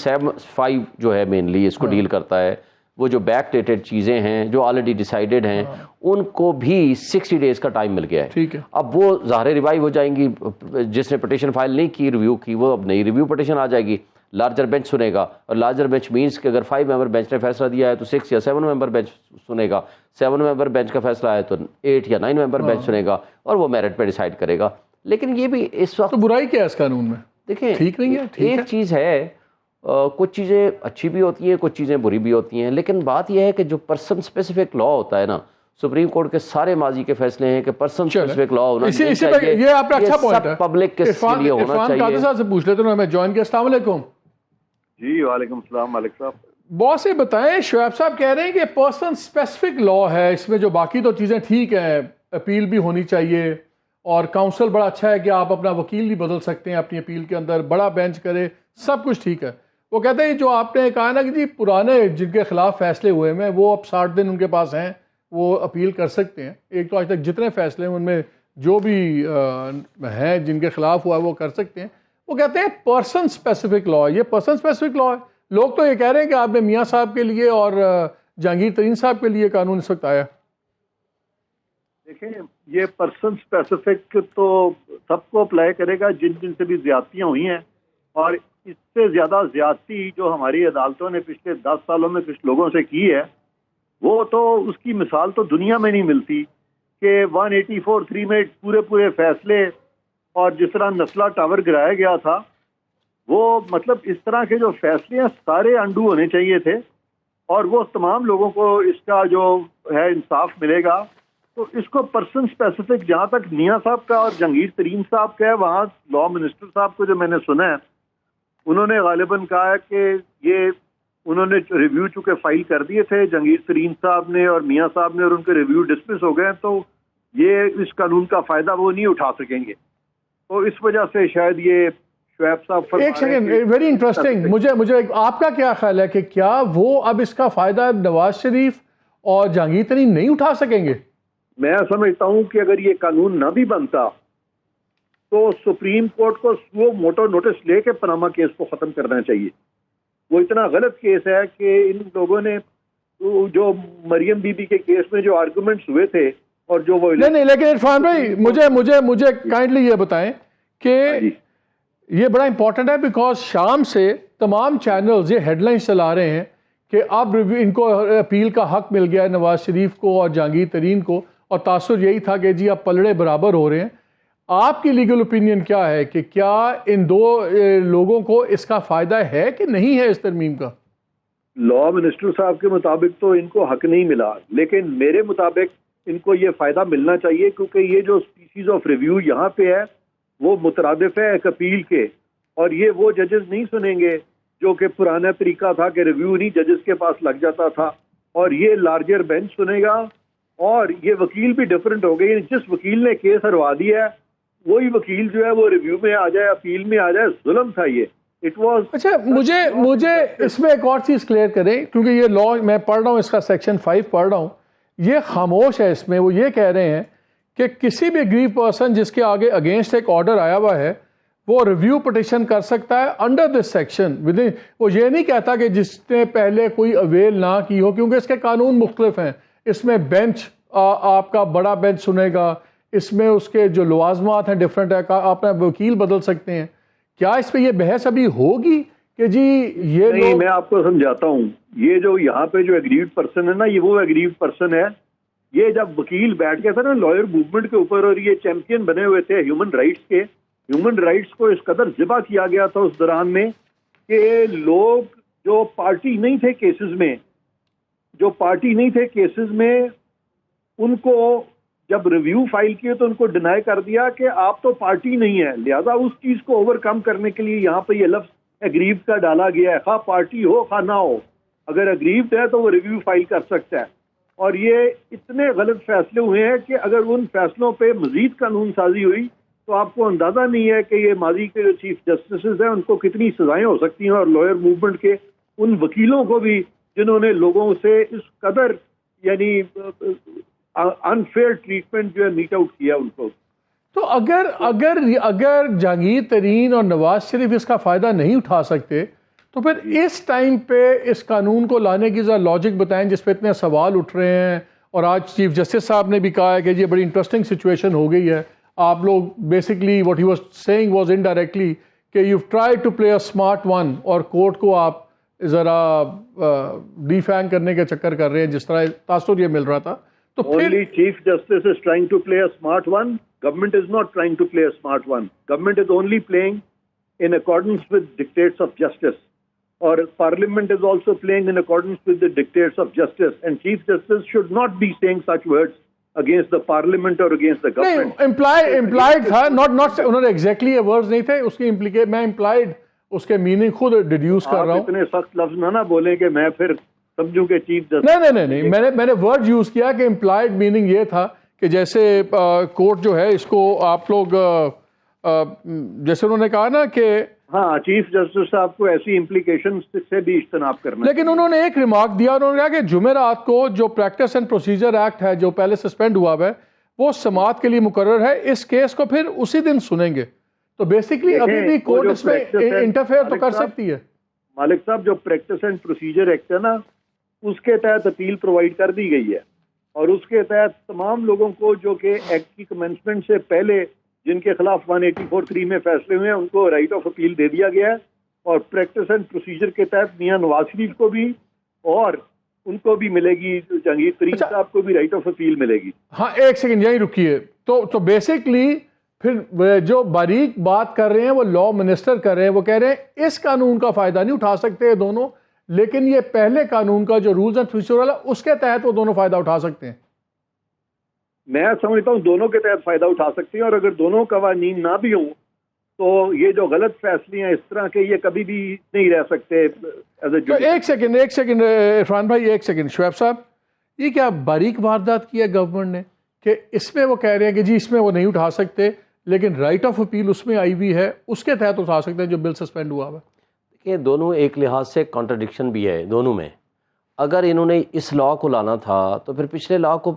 Speaker 3: 5 جو ہے مینلی اس کو ڈیل کرتا ہے. وہ جو بیک ڈیٹڈ چیزیں ہیں جو آلریڈی ڈیسائیڈڈ ہیں ان کو بھی 60 days کا ٹائم مل گیا ہے.
Speaker 1: ٹھیک ہے,
Speaker 3: اب وہ ظاہر ریوائیو ہو جائیں گی. جس نے پٹیشن فائل نہیں کی ریویو کی, وہ اب نئی ریویو پٹیشن آ جائے گی, لارجر بینچ سنے گا. اور لارجر بینچ مینس کہ اگر 5 ممبر بینچ نے فیصلہ دیا ہے تو 6 یا 7 ممبر بینچ سنے گا. 7 ممبر بینچ کا فیصلہ ہے تو 8 یا 9 ممبر بینچ سنے گا, اور وہ میرٹ پہ ڈیسائیڈ کرے گا. لیکن یہ بھی اس وقت
Speaker 1: تو برائی کیا ہے اس قانون میں؟
Speaker 3: دیکھیں
Speaker 1: ٹھیک نہیں ہے.
Speaker 3: ایک چیز ہے, کچھ چیزیں اچھی بھی ہوتی ہیں, کچھ چیزیں بری بھی ہوتی ہیں. لیکن بات یہ ہے کہ جو پرسن اسپیسیفک لا ہوتا ہے نا, سپریم کورٹ کے سارے ماضی کے فیصلے ہیں کہ پرسن اسپیسیفک لا ہونا چاہیے.
Speaker 1: یہ آپ نے اچھا پوائنٹ ہے,
Speaker 3: پبلک کے لیے ہونا چاہیے.
Speaker 1: عرفان قادر صاحب سے پوچھ لیتے ہیں, ہمیں جوائن کیا. السلام علیکم.
Speaker 4: جی وعلیکم السلام مالک صاحب.
Speaker 1: بہت سے بتائیں, شعیب صاحب کہہ رہے ہیں کہ پرسن اسپیسیفک لا ہے اس میں, جو باقی تو چیزیں ٹھیک ہیں, اپیل بھی ہونی چاہیے, اور کاؤنسل بڑا اچھا ہے کہ آپ اپنا وکیل بھی بدل سکتے ہیں اپنی اپیل کے اندر, بڑا بینچ کرے, سب کچھ ٹھیک ہے. وہ کہتے ہیں جو آپ نے کہا نا کہ جی پرانے جن کے خلاف فیصلے ہوئے ہیں وہ اب 60 دن ان کے پاس ہیں, وہ اپیل کر سکتے ہیں. ایک تو آج تک جتنے فیصلے ہیں ان میں جو بھی ہیں جن کے خلاف ہوا ہے وہ کر سکتے ہیں. وہ کہتے ہیں پرسن اسپیسیفک لا ہے. یہ پرسن اسپیسیفک لا ہے. لوگ تو یہ کہہ رہے ہیں کہ آپ نے میاں صاحب کے لیے اور جہانگیر ترین صاحب کے لیے قانون اس وقت آیا.
Speaker 4: دیکھیں یہ پرسن اسپیسیفک تو سب کو اپلائی کرے گا جن جن سے بھی زیادتیاں ہوئی ہیں, اور اس سے زیادہ زیادتی جو ہماری عدالتوں نے پچھلے 10 سالوں میں کچھ لوگوں سے کی ہے, وہ تو اس کی مثال تو دنیا میں نہیں ملتی کہ 184(3) میں پورے فیصلے, اور جس طرح نسلہ ٹاور گرایا گیا تھا, وہ مطلب اس طرح کے جو فیصلے ہیں سارے انڈو ہونے چاہیے تھے, اور وہ تمام لوگوں کو اس کا جو ہے انصاف ملے گا. تو اس کو پرسن اسپیسیفک, جہاں تک میاں صاحب کا اور جہانگیر ترین صاحب کا ہے, وہاں لا منسٹر صاحب کو جو میں نے سنا ہے, انہوں نے غالباً کہا ہے کہ یہ انہوں نے ریویو چونکہ فائل کر دیے تھے جہانگیر ترین صاحب نے اور میاں صاحب نے, اور ان کے ریویو ڈسمس ہو گئے, تو یہ اس قانون کا فائدہ وہ نہیں اٹھا سکیں گے. تو اس وجہ سے شاید یہ شعیب صاحب
Speaker 1: ایک سیکنڈ, ویری انٹرسٹنگ. مجھے آپ کا کیا خیال ہے کہ کیا وہ اب اس کا فائدہ نواز شریف اور جہانگیر ترین نہیں اٹھا سکیں گے؟
Speaker 4: میں سمجھتا ہوں کہ اگر یہ قانون نہ بھی بنتا تو سپریم کورٹ کو وہ موٹو نوٹس لے کے پاناما کیس کو ختم کرنا چاہیے. وہ اتنا غلط کیس ہے کہ ان لوگوں نے جو مریم بی بی کے کیس میں جو آرگومنٹس ہوئے تھے اور جو وہ
Speaker 1: نہیں, لیکن عرفان بھائی مجھے کائنڈلی یہ بتائیں کہ یہ بڑا امپورٹنٹ ہے, بیکاز شام سے تمام چینلز یہ ہیڈ لائنز چلا رہے ہیں کہ اب ان کو اپیل کا حق مل گیا ہے نواز شریف کو اور جہانگیر ترین کو, اور تاثر یہی تھا کہ جی اب پلڑے برابر ہو رہے ہیں. آپ کی لیگل اوپینین کیا ہے کہ کیا ان دو لوگوں کو اس کا فائدہ ہے کہ نہیں ہے اس ترمیم کا؟
Speaker 4: لا منسٹر صاحب کے مطابق تو ان کو حق نہیں ملا, لیکن میرے مطابق ان کو یہ فائدہ ملنا چاہیے, کیونکہ یہ جو اسپیسیز آف ریویو یہاں پہ ہے وہ مترادف ہے ایک اپیل کے, اور یہ وہ ججز نہیں سنیں گے جو کہ پرانا طریقہ تھا کہ ریویو نہیں ججز کے پاس لگ جاتا تھا, اور یہ لارجر بینچ سنے گا, اور یہ وکیل بھی ڈفرینٹ ہو گئی. جس وکیل نے کیس ہروا دیا ہے وہی وکیل جو ہے وہ ریویو میں آ جائے, اپیل میں آ جائے. ظلم تھا یہ, It was
Speaker 1: اچھا مجھے اس میں ایک اور چیز کلیئر کریں, کیونکہ یہ لا میں پڑھ رہا ہوں, اس کا سیکشن 5 پڑھ رہا ہوں, یہ خاموش ہے اس میں. وہ یہ کہہ رہے ہیں کہ کسی بھی اگریو پرسن جس کے آگے اگینسٹ ایک آرڈر آیا ہوا ہے وہ ریویو پٹیشن کر سکتا ہے انڈر دس سیکشن. وہ یہ نہیں کہتا کہ جس نے پہلے کوئی اویل نہ کی ہو, کیونکہ اس کے قانون مختلف ہیں. اس میں بینچ آپ کا بڑا بینچ سنے گا, اس میں اس کے جو لوازمات ہیں ڈفرینٹ ہے, آپ اپنا وکیل بدل سکتے ہیں. کیا اس پہ یہ بحث ابھی ہوگی کہ جی یہ
Speaker 4: نہیں, میں آپ کو سمجھاتا ہوں. یہ جو یہاں پہ جو ایگریوڈ پرسن ہے نا, یہ وہ ایگریوڈ پرسن ہے. یہ جب وکیل بیٹھ گیا تھا نا لائر موومنٹ کے اوپر, اور یہ چیمپئن بنے ہوئے تھے ہیومن رائٹس کے, ہیومن رائٹس کو اس قدر ذبح کیا گیا تھا اس دوران میں کہ لوگ جو پارٹی نہیں تھے کیسز میں, ان کو جب ریویو فائل کیے تو ان کو ڈینائی کر دیا کہ آپ تو پارٹی نہیں ہے. لہذا اس چیز کو اوور کم کرنے کے لیے یہاں پہ یہ لفظ اگریوڈ کا ڈالا گیا ہے. خواہ پارٹی ہو خواہ نہ ہو, اگر اگریوڈ ہے تو وہ ریویو فائل کر سکتا ہے. اور یہ اتنے غلط فیصلے ہوئے ہیں کہ اگر ان فیصلوں پہ مزید قانون سازی ہوئی تو آپ کو اندازہ نہیں ہے کہ یہ ماضی کے جو چیف جسٹسز ہیں ان کو کتنی سزائیں ہو سکتی ہیں, اور لائر موومنٹ کے ان وکیلوں کو بھی جنہوں نے لوگوں سے اس قدر یعنی انفیئر ٹریٹمنٹ جو ہے میٹ آؤٹ کیا ان کو.
Speaker 1: تو اگر جہانگیر ترین اور نواز شریف اس کا فائدہ نہیں اٹھا سکتے تو پھر اس ٹائم پہ اس قانون کو لانے کی ذرا لاجک بتائیں جس پہ اتنے سوال اٹھ رہے ہیں. اور آج چیف جسٹس صاحب نے بھی کہا ہے کہ یہ بڑی انٹرسٹنگ سچویشن ہو گئی ہے. آپ لوگ basically what he was saying was indirectly کہ you try to play a smart one, اور کورٹ کو آپ ذرا ڈیفینگ کرنے کے چکر کر رہے ہیں جس طرح تاثر یہ مل رہا تھا. تو
Speaker 4: only chief justice is trying to play a smart one. Government is not trying to play a smart one. Government is only playing in accordance with dictates of justice. Or Parliament is also playing in accordance with the dictates of justice. And Chief Justice should not be saying such words against the Parliament or against the government.
Speaker 1: نہیں, implied تھا, not انہوں نے exactly یہ words نہیں تھے, اس کی میں implied اس کے meaning خود deduce کر رہا ہوں.
Speaker 4: آپ اتنے سخت لفظ نہ بولیں کہ میں پھر سمجھوں کہ چیف جسٹس.
Speaker 1: نہیں, میں نے ورڈ یوز کیا کہ امپلائڈ میننگ یہ تھا کہ جیسے کورٹ جو ہے اس کو آپ لوگ جیسے انہوں نے کہا نا کہ
Speaker 4: ہاں چیف جسٹس صاحب کو ایسی امپلیکیشن سے بھی اجتناب کرنا.
Speaker 1: لیکن انہوں نے ایک ریمارک دیا, انہوں نے کہا کہ جمعرات کو جو پریکٹس اینڈ پروسیجر ایکٹ ہے جو پہلے سسپینڈ ہوا ہے وہ سماعت کے لیے مقرر ہے, اس کیس کو پھر اسی دن سنیں گے. تو بیسکلی ابھی بھی کورٹ اس میں انٹرفیئر تو کر سکتی ہے.
Speaker 4: مالک صاحب, جو پریکٹس اینڈ پروسیجر ایکٹ ہے نا, اس کے تحت اپیل پرووائڈ کر دی گئی ہے, اور اس کے تحت تمام لوگوں کو جو کہ ایکٹ کی کمنسمنٹ سے پہلے جن کے خلاف 184(3) میں فیصلے ہوئے ہیں ان کو رائٹ آف اپیل دے دیا گیا ہے. اور پریکٹس اینڈ پروسیجر کے تحت میاں نواز شریف کو بھی اور ان کو بھی ملے گی, جہانگیر ترین صاحب کو بھی رائٹ آف اپیل ملے گی.
Speaker 1: ہاں ایک سیکنڈ یہیں رکیے. تو بیسکلی پھر جو باریک بات کر رہے ہیں وہ لا منسٹر کر رہے ہیں, وہ کہہ رہے ہیں اس قانون کا فائدہ نہیں اٹھا سکتے دونوں, لیکن یہ پہلے قانون کا جو رولز اینڈ پروسیجر والا اس کے تحت وہ دونوں فائدہ اٹھا سکتے ہیں.
Speaker 4: میں سمجھتا ہوں دونوں کے تحت فائدہ اٹھا سکتے ہیں, اور اگر دونوں قوانین نہ بھی ہوں تو یہ جو غلط فیصلے ہیں اس طرح کے یہ کبھی بھی نہیں رہ سکتے.
Speaker 1: ایک سیکنڈ عرفان بھائی, ایک سیکنڈ. شعیب صاحب, یہ کیا باریک واردات کی ہے گورنمنٹ نے کہ اس میں وہ کہہ رہے ہیں کہ جی اس میں وہ نہیں اٹھا سکتے, لیکن رائٹ آف اپیل اس میں آئی ہوئی ہے, اس کے تحت اٹھا سکتے ہیں جو بل سسپینڈ ہوا ہے.
Speaker 3: کہ دونوں ایک لحاظ سے کانٹرڈکشن بھی ہے دونوں میں. اگر انہوں نے اس لا کو لانا تھا تو پھر پچھلے لا کو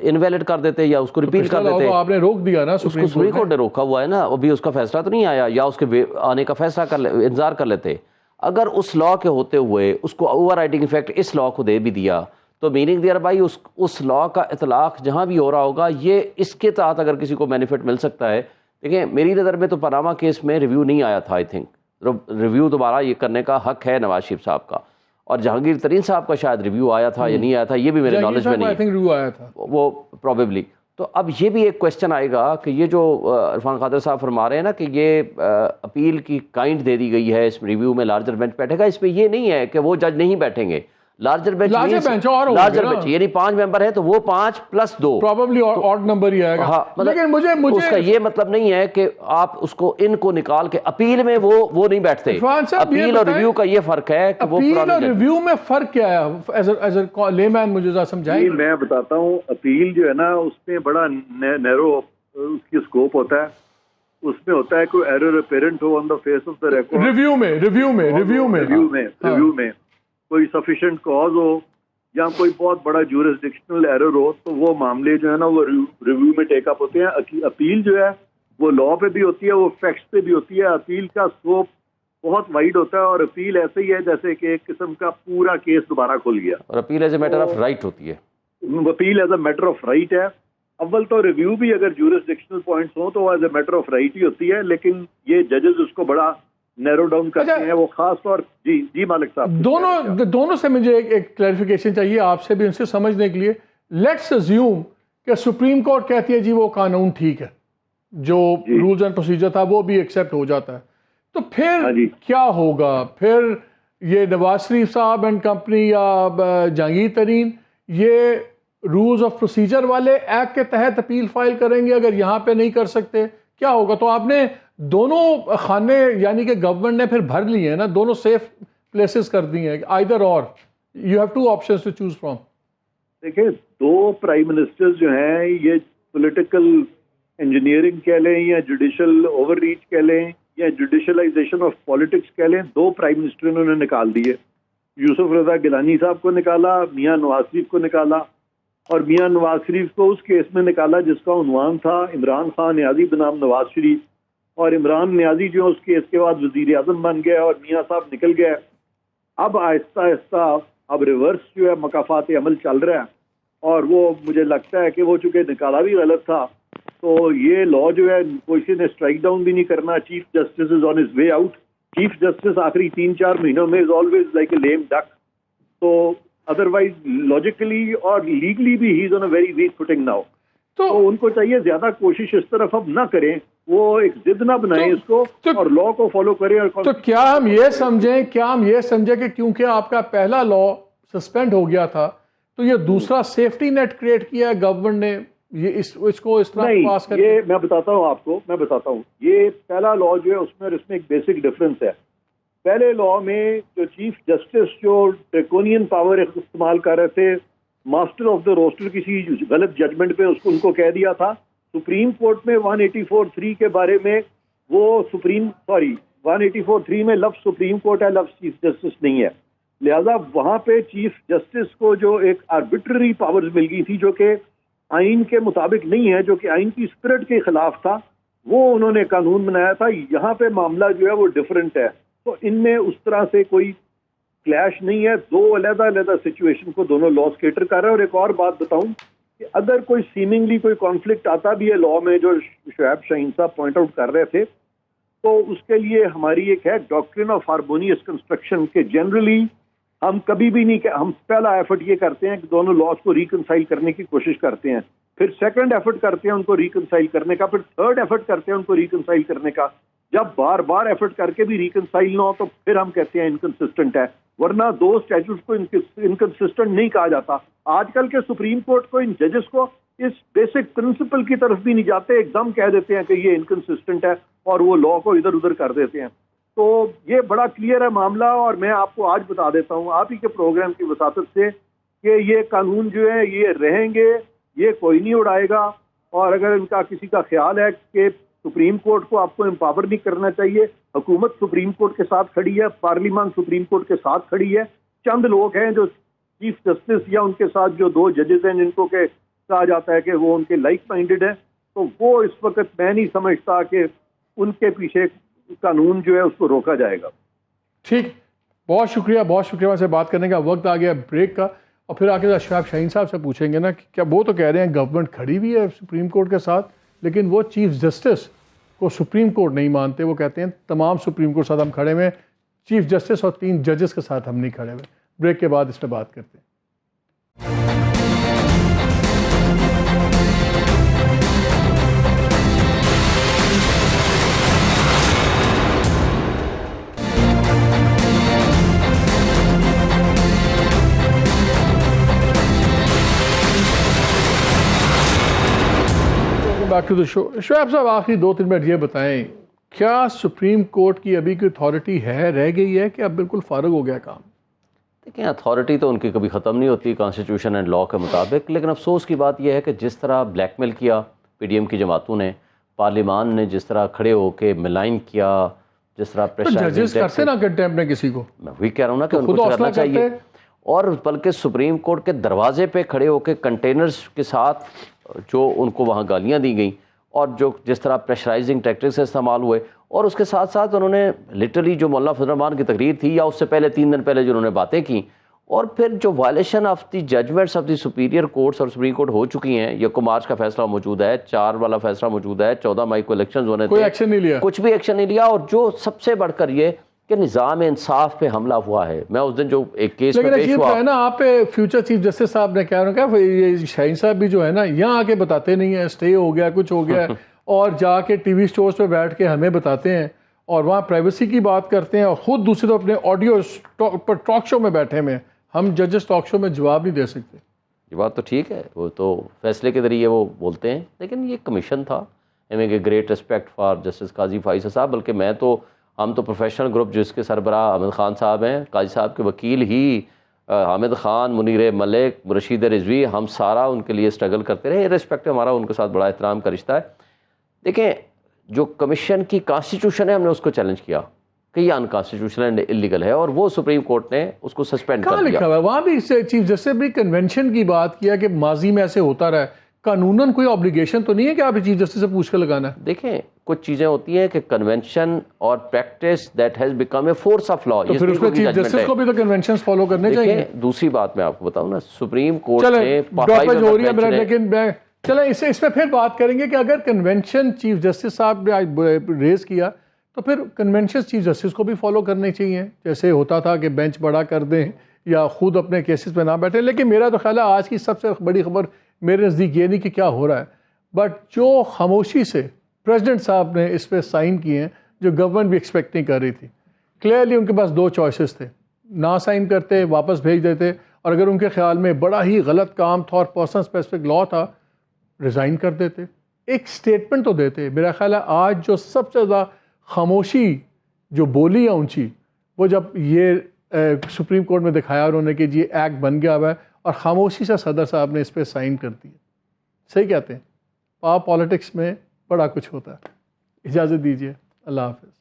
Speaker 3: انویلڈ کر دیتے یا اس کو ریپیل کر دیتے.
Speaker 1: آپ نے روک دیا نا,
Speaker 3: اس کو سپریم کورٹ نے روکا ہوا ہے نا, ابھی اس کا فیصلہ تو نہیں آیا, یا اس کے آنے کا فیصلہ انتظار کر لیتے. اگر اس لا کے ہوتے ہوئے اس کو اوور رائڈنگ افیکٹ اس لا کو دے بھی دیا تو میننگ دیا بھائی اس لا کا اطلاق جہاں بھی ہو رہا ہوگا یہ اس کے تحت اگر کسی کو بینیفٹ مل سکتا ہے. دیکھیں میری نظر میں تو پاناما کیس میں ریویو نہیں آیا تھا, آئی تھنک ریویو دوبارہ یہ کرنے کا حق ہے نواز شریف صاحب کا, اور جہانگیر ترین صاحب کا شاید ریویو آیا تھا یا نہیں آیا تھا یہ بھی میرے نالج میں نہیں ہے, وہ پروبیبلی. تو اب یہ بھی ایک کوشچن آئے گا کہ یہ جو عرفان قادر صاحب فرما رہے ہیں نا کہ یہ اپیل کی کائنڈ دے دی گئی ہے اس ریویو میں, لارجر بینچ بیٹھے گا, اس میں یہ نہیں ہے کہ وہ جج نہیں بیٹھیں گے. لارجر بینچ یعنی 5 ممبر ہے تو وہ 5+2
Speaker 1: پروبیبلی آڈ نمبر ہی آئے گا.
Speaker 3: لیکن مجھے اس کا یہ مطلب نہیں ہے کہ آپ اس کو ان کو نکال کے اپیل میں وہ نہیں بیٹھتے. اپیل اور ریویو کا یہ فرق ہے کہ وہ
Speaker 1: اپیل اور ریویو میں فرق کیا ہے ایز اے لے مین مجھے ذرا سمجھائیں.
Speaker 4: میں بتاتا ہوں, اپیل جو ہے نا اس میں بڑا نیرو اس کی اسکوپ ہوتا ہے. اس میں ہوتا ہے کوئی ایرر اپیرنٹ ہو on the face of the record,
Speaker 1: review میں
Speaker 4: کوئی سفیشینٹ کاز ہو یا کوئی بہت بڑا جورسڈکشنل ایرر ہو، تو وہ معاملے جو ہے نا وہ ریویو میں ٹیک اپ ہوتے ہیں. اپیل جو ہے وہ لا پہ بھی ہوتی ہے، وہ فیکٹس پہ بھی ہوتی ہے. اپیل کا اسکوپ بہت وائڈ ہوتا ہے، اور اپیل ایسے ہی ہے جیسے کہ ایک قسم کا پورا کیس دوبارہ کھل گیا.
Speaker 3: اور appeal as a matter of right ہوتی ہے.
Speaker 4: Appeal as a matter of right ہے. اول تو ریویو بھی اگر جورسڈکشنل پوائنٹس ہوں تو as a matter of right ہی ہوتی ہے، لیکن یہ ججز اس کو بڑا نیرو ڈاؤن کرتے ہیں. وہ خاص طور جی مالک صاحب
Speaker 1: دونوں سے مجھے ایک کلیریفیکیشن چاہیے آپ سے بھی، ان سے سمجھنے کے لیے. لیٹس اسیوم کہ سپریم کورٹ کہتی ہے جی وہ قانون ٹھیک ہے، جو رولز اینڈ پروسیجر تھا وہ بھی ایکسیپٹ ہو جاتا ہے، تو پھر کیا ہوگا؟ پھر یہ نواز شریف صاحب اینڈ کمپنی یا جہانگیر ترین یہ رولز آف پروسیجر والے ایکٹ کے تحت اپیل فائل کریں گے اگر یہاں پہ نہیں کر سکتے؟ کیا ہوگا؟ تو آپ نے دونوں خانے یعنی کہ گورنمنٹ نے پھر بھر لیے ہیں نا، دونوں سیف پلیسز کر دی ہیں. Either or you have two options to choose from.
Speaker 4: دیکھیں، دو پرائم منسٹر جو ہیں یہ پولیٹیکل انجینئرنگ کہہ لیں یا جوڈیشل اوور ریچ کہہ لیں یا جوڈیشلائزیشن آف پالیٹکس کہہ لیں، دو پرائم منسٹر انہوں نے نکال دیے. یوسف رضا گیلانی صاحب کو نکالا، میاں نواز شریف کو نکالا، اور میاں نواز شریف کو اس کیس میں نکالا جس کا عنوان تھا عمران خان نیازی بنام نواز شریف. اور عمران نیازی جو اس کیس کے بعد وزیر اعظم بن گیا اور میاں صاحب نکل گئے. اب آہستہ آہستہ اب ریورس جو ہے مقافات عمل چل رہا ہے، اور وہ مجھے لگتا ہے کہ وہ چونکہ نکالا بھی غلط تھا تو یہ لا جو ہے کسی نے اسٹرائک ڈاؤن بھی نہیں کرنا. Chief justice is on his way out. Chief justice آخری 3-4 مہینوں میں از آلویز لائک اے لیم ڈک. تو ادروائز لاجیکلی اور لیگلی بھی he is on a very weak footing now. تو ان کو چاہیے زیادہ کوشش اس طرف اب نہ کریں، وہ ایک ضد نہ بنائیں اس کو اور لا کو فالو کریں.
Speaker 1: تو کیا ہم یہ سمجھیں کہ کیونکہ آپ کا پہلا لا سسپینڈ ہو گیا تھا تو یہ دوسرا سیفٹی نیٹ کریٹ کیا ہے گورنمنٹ نے یہ اس کو اس طرح پاس کر؟
Speaker 4: یہ میں بتاتا ہوں آپ کو، یہ پہلا لا جو ہے اس میں ایک بیسک ڈفرنس ہے. پہلے لا میں جو چیف جسٹس جو ڈریکونین پاور استعمال کر رہے تھے، ماسٹر آف دا روسٹر کسی غلط ججمنٹ پہ ان کو کہہ دیا تھا. سپریم کورٹ میں 184(3) کے بارے میں وہ 184(3) میں لفظ سپریم کورٹ ہے، لفظ چیف جسٹس نہیں ہے. لہذا وہاں پہ چیف جسٹس کو جو ایک آربیٹری پاورز مل گئی تھی جو کہ آئین کے مطابق نہیں ہے، جو کہ آئین کی اسپرٹ کے خلاف تھا، وہ انہوں نے قانون بنایا تھا. یہاں پہ معاملہ جو ہے وہ ڈفرینٹ ہے. تو ان میں اس طرح سے کوئی کلیش نہیں ہے. دو علیحدہ سچویشن کو دونوں لاس کیٹر کر رہے ہیں. اور ایک اور بات بتاؤں کہ اگر کوئی سیمنگلی کوئی کانفلکٹ آتا بھی ہے لا میں، جو شعیب شاہین صاحب پوائنٹ آؤٹ کر رہے تھے، تو اس کے لیے ہماری ایک ہے ڈاکٹرن آف ہارمونیس کنسٹرکشن کہ جنرلی ہم کبھی بھی نہیں، ہم پہلا ایفرٹ یہ کرتے ہیں کہ دونوں لاس کو ریکنسائل کرنے کی کوشش کرتے ہیں، پھر سیکنڈ ایفرٹ کرتے ہیں ان کو ریکنسائل کرنے کا، پھر تھرڈ ایفرٹ کرتے ہیں ان کو ریکنسائل کرنے کا. جب بار بار ایفرٹ کر کے بھی ریکنسائل نہ ہو تو پھر ہم کہتے ہیں انکنسسٹنٹ ہے. ورنہ دو اسٹیچوز کو انکنسسٹنٹ نہیں کہا جاتا. آج کل کے سپریم کورٹ کو ان ججز کو اس بیسک پرنسپل کی طرف بھی نہیں جاتے، ایک دم کہہ دیتے ہیں کہ یہ انکنسسٹنٹ ہے اور وہ لا کو ادھر ادھر کر دیتے ہیں. تو یہ بڑا کلیئر ہے معاملہ، اور میں آپ کو آج بتا دیتا ہوں آپ ہی کے پروگرام کی وساطت سے کہ یہ قانون جو ہے یہ رہیں گے، یہ کوئی نہیں اڑائے گا. اور اگر ان کا کسی کا خیال ہے کہ سپریم کورٹ کو آپ کو امپاور نہیں کرنا چاہیے، حکومت سپریم کورٹ کے ساتھ کھڑی ہے، پارلیمان سپریم کورٹ کے ساتھ کھڑی ہے. چند لوگ ہیں جو چیف جسٹس یا ان کے ساتھ جو دو ججز ہیں جن کو کہ کہا جاتا ہے کہ وہ ان کے لائک مائنڈڈ ہیں، تو وہ اس وقت میں نہیں سمجھتا کہ ان کے پیچھے قانون جو ہے اس کو روکا جائے گا.
Speaker 1: ٹھیک، بہت شکریہ وہاں سے بات کرنے کا وقت آ گیا بریک کا. اور پھر آگے شعیب شاہین صاحب سے پوچھیں گے نا کہ کیا وہ تو کہہ رہے ہیں گورنمنٹ کھڑی بھی ہے سپریم کورٹ کے ساتھ، لیکن وہ چیف جسٹس کو سپریم کورٹ نہیں مانتے. وہ کہتے ہیں تمام سپریم کورٹ ساتھ ہم کھڑے ہوئے، چیف جسٹس اور 3 ججز کے ساتھ ہم نہیں کھڑے ہوئے. بریک کے بعد اس پہ بات کرتے ہیں. بیک ٹو دا شو. شعیب صاحب آخری 2-3 منٹ یہ بتائیں، کیا سپریم کورٹ کی ابھی کوئی اتھارٹی ہے، رہ گئی ہے کہ اب بالکل فارغ ہو گیا کام؟
Speaker 3: دیکھیں، اتھارٹی تو ان کی کبھی ختم نہیں ہوتی کانسٹیٹیوشن اینڈ لا کے مطابق، لیکن افسوس کی بات یہ ہے کہ جس طرح بلیک میل کیا پی ڈی ایم کی جماعتوں نے پارلیمان نے جس طرح کھڑے ہو کے ملائن کیا، جس طرح
Speaker 1: ججز کرتے نا کنٹمپٹ میں کسی کو،
Speaker 3: میں وہی کہہ رہا ہوں نا کہ ان کو کرنا چاہیے، اور بلکہ سپریم کورٹ کے دروازے پہ کھڑے ہو کے کنٹینرز کے ساتھ جو ان کو وہاں گالیاں دی گئیں، اور جو جس طرح پریشرائزنگ ٹیکٹکس استعمال ہوئے، اور اس کے ساتھ ساتھ انہوں نے لٹرلی جو مولانا فضل الرحمان کی تقریر تھی یا اس سے پہلے 3 دن پہلے جو انہوں نے باتیں کی، اور پھر جو violation of the judgments of the superior courts اور سپریم کورٹ ہو چکی ہیں، یہ کو مارچ کا فیصلہ موجود ہے، 4 والا فیصلہ موجود ہے، 14 مئی کو الیکشنز ہونے تھے،
Speaker 1: کوئی ایکشن نہیں لیا،
Speaker 3: کچھ بھی ایکشن نہیں لیا، اور جو سب سے بڑھ کر یہ کہ نظام انصاف پہ حملہ ہوا ہے۔ میں اس دن جو ایک کیس میں پیش ہوا
Speaker 1: ہے نا، آپ فیوچر چیف جسٹس صاحب نے کہا یہ شاہین صاحب بھی جو ہے نا یہاں آ کے بتاتے نہیں ہیں اسٹے ہو گیا، کچھ ہو گیا، اور جا کے ٹی وی سٹورز پہ بیٹھ کے ہمیں بتاتے ہیں، اور وہاں پرائیویسی کی بات کرتے ہیں، اور خود دوسری طرف اپنے آڈیو پر ٹاک شو میں بیٹھے ہوئے ہیں۔ ہم ججز ٹاک شو میں جواب نہیں دے سکتے۔
Speaker 3: یہ بات تو ٹھیک ہے، وہ تو فیصلے کے ذریعے وہ بولتے ہیں، لیکن یہ کمیشن تھا، ہمیں کہ گریٹ رسپیکٹ فار جسٹس قاضی فائز صاحب، بلکہ ہم تو پروفیشنل گروپ جس کے سربراہ حامد خان صاحب ہیں، قاضی صاحب کے وکیل ہی حامد خان، منیر ملک، رشید رضوی، ہم سارا ان کے لیے اسٹرگل کرتے رہے، رسپیکٹ ہمارا ان کے ساتھ بڑا احترام کا رشتہ ہے۔ دیکھیں جو کمیشن کی کانسٹیٹیوشن ہے، ہم نے اس کو چیلنج کیا کہ یہ انکانسٹیٹیوشنل اینڈ انلیگل ہے، اور وہ سپریم کورٹ نے اس کو سسپینڈ کر دیا۔
Speaker 1: لکھا ہوا ہے وہاں بھی چیف جسٹس بھی کنونشن کی بات کیا کہ ماضی میں ایسے ہوتا رہا ہے، قانوناً کوئی آبلیگیشن تو نہیں ہے کہ آپ چیف جسٹس سے پوچھ کے لگانا ہے۔
Speaker 3: دیکھیں کچھ چیزیں ہوتی ہیں کہ کنونشن اور practice that has become a force of law,
Speaker 1: تو پھر اس میں چیف جسٹس کو بھی تو کنونشنز فالو کرنے چاہیے۔
Speaker 3: دوسری بات میں آپ کو بتاؤں نا، سپریم کورٹ نے
Speaker 1: لیکن چلیں اس میں پھر بات کریں گے کہ اگر کنونشن چیف جسٹس صاحب نے ریز کیا تو پھر کنونشن چیف جسٹس کو بھی فالو کرنے چاہیے، جیسے ہوتا تھا کہ بینچ بڑا کر دیں یا خود اپنے کیسز پہ نہ بیٹھے۔ لیکن میرا تو خیال ہے آج کی سب سے بڑی خبر میرے نزدیک یہ نہیں کہ کیا ہو رہا ہے، بٹ جو خاموشی سے پریزیڈنٹ صاحب نے اس پہ سائن کیے ہیں، جو گورنمنٹ بھی ایکسپیکٹ نہیں کر رہی تھی۔ کلیئرلی ان کے پاس 2 چوائسز تھے، نہ سائن کرتے، واپس بھیج دیتے، اور اگر ان کے خیال میں بڑا ہی غلط کام تھا اور پرسنل اسپیسیفک لا تھا، ریزائن کر دیتے، ایک سٹیٹمنٹ تو دیتے۔ میرا خیال ہے آج جو سب سے زیادہ خاموشی جو بولی ہے اونچی، وہ جب یہ سپریم کورٹ میں دکھایا انہوں نے کہ یہ ایکٹ بن گیا ہوا ہے، اور خاموشی سے صدر صاحب نے اس پہ سائن کر دی۔ صحیح کہتے ہیں، پاور پالیٹکس میں بڑا کچھ ہوتا ہے۔ اجازت دیجیے، اللہ حافظ۔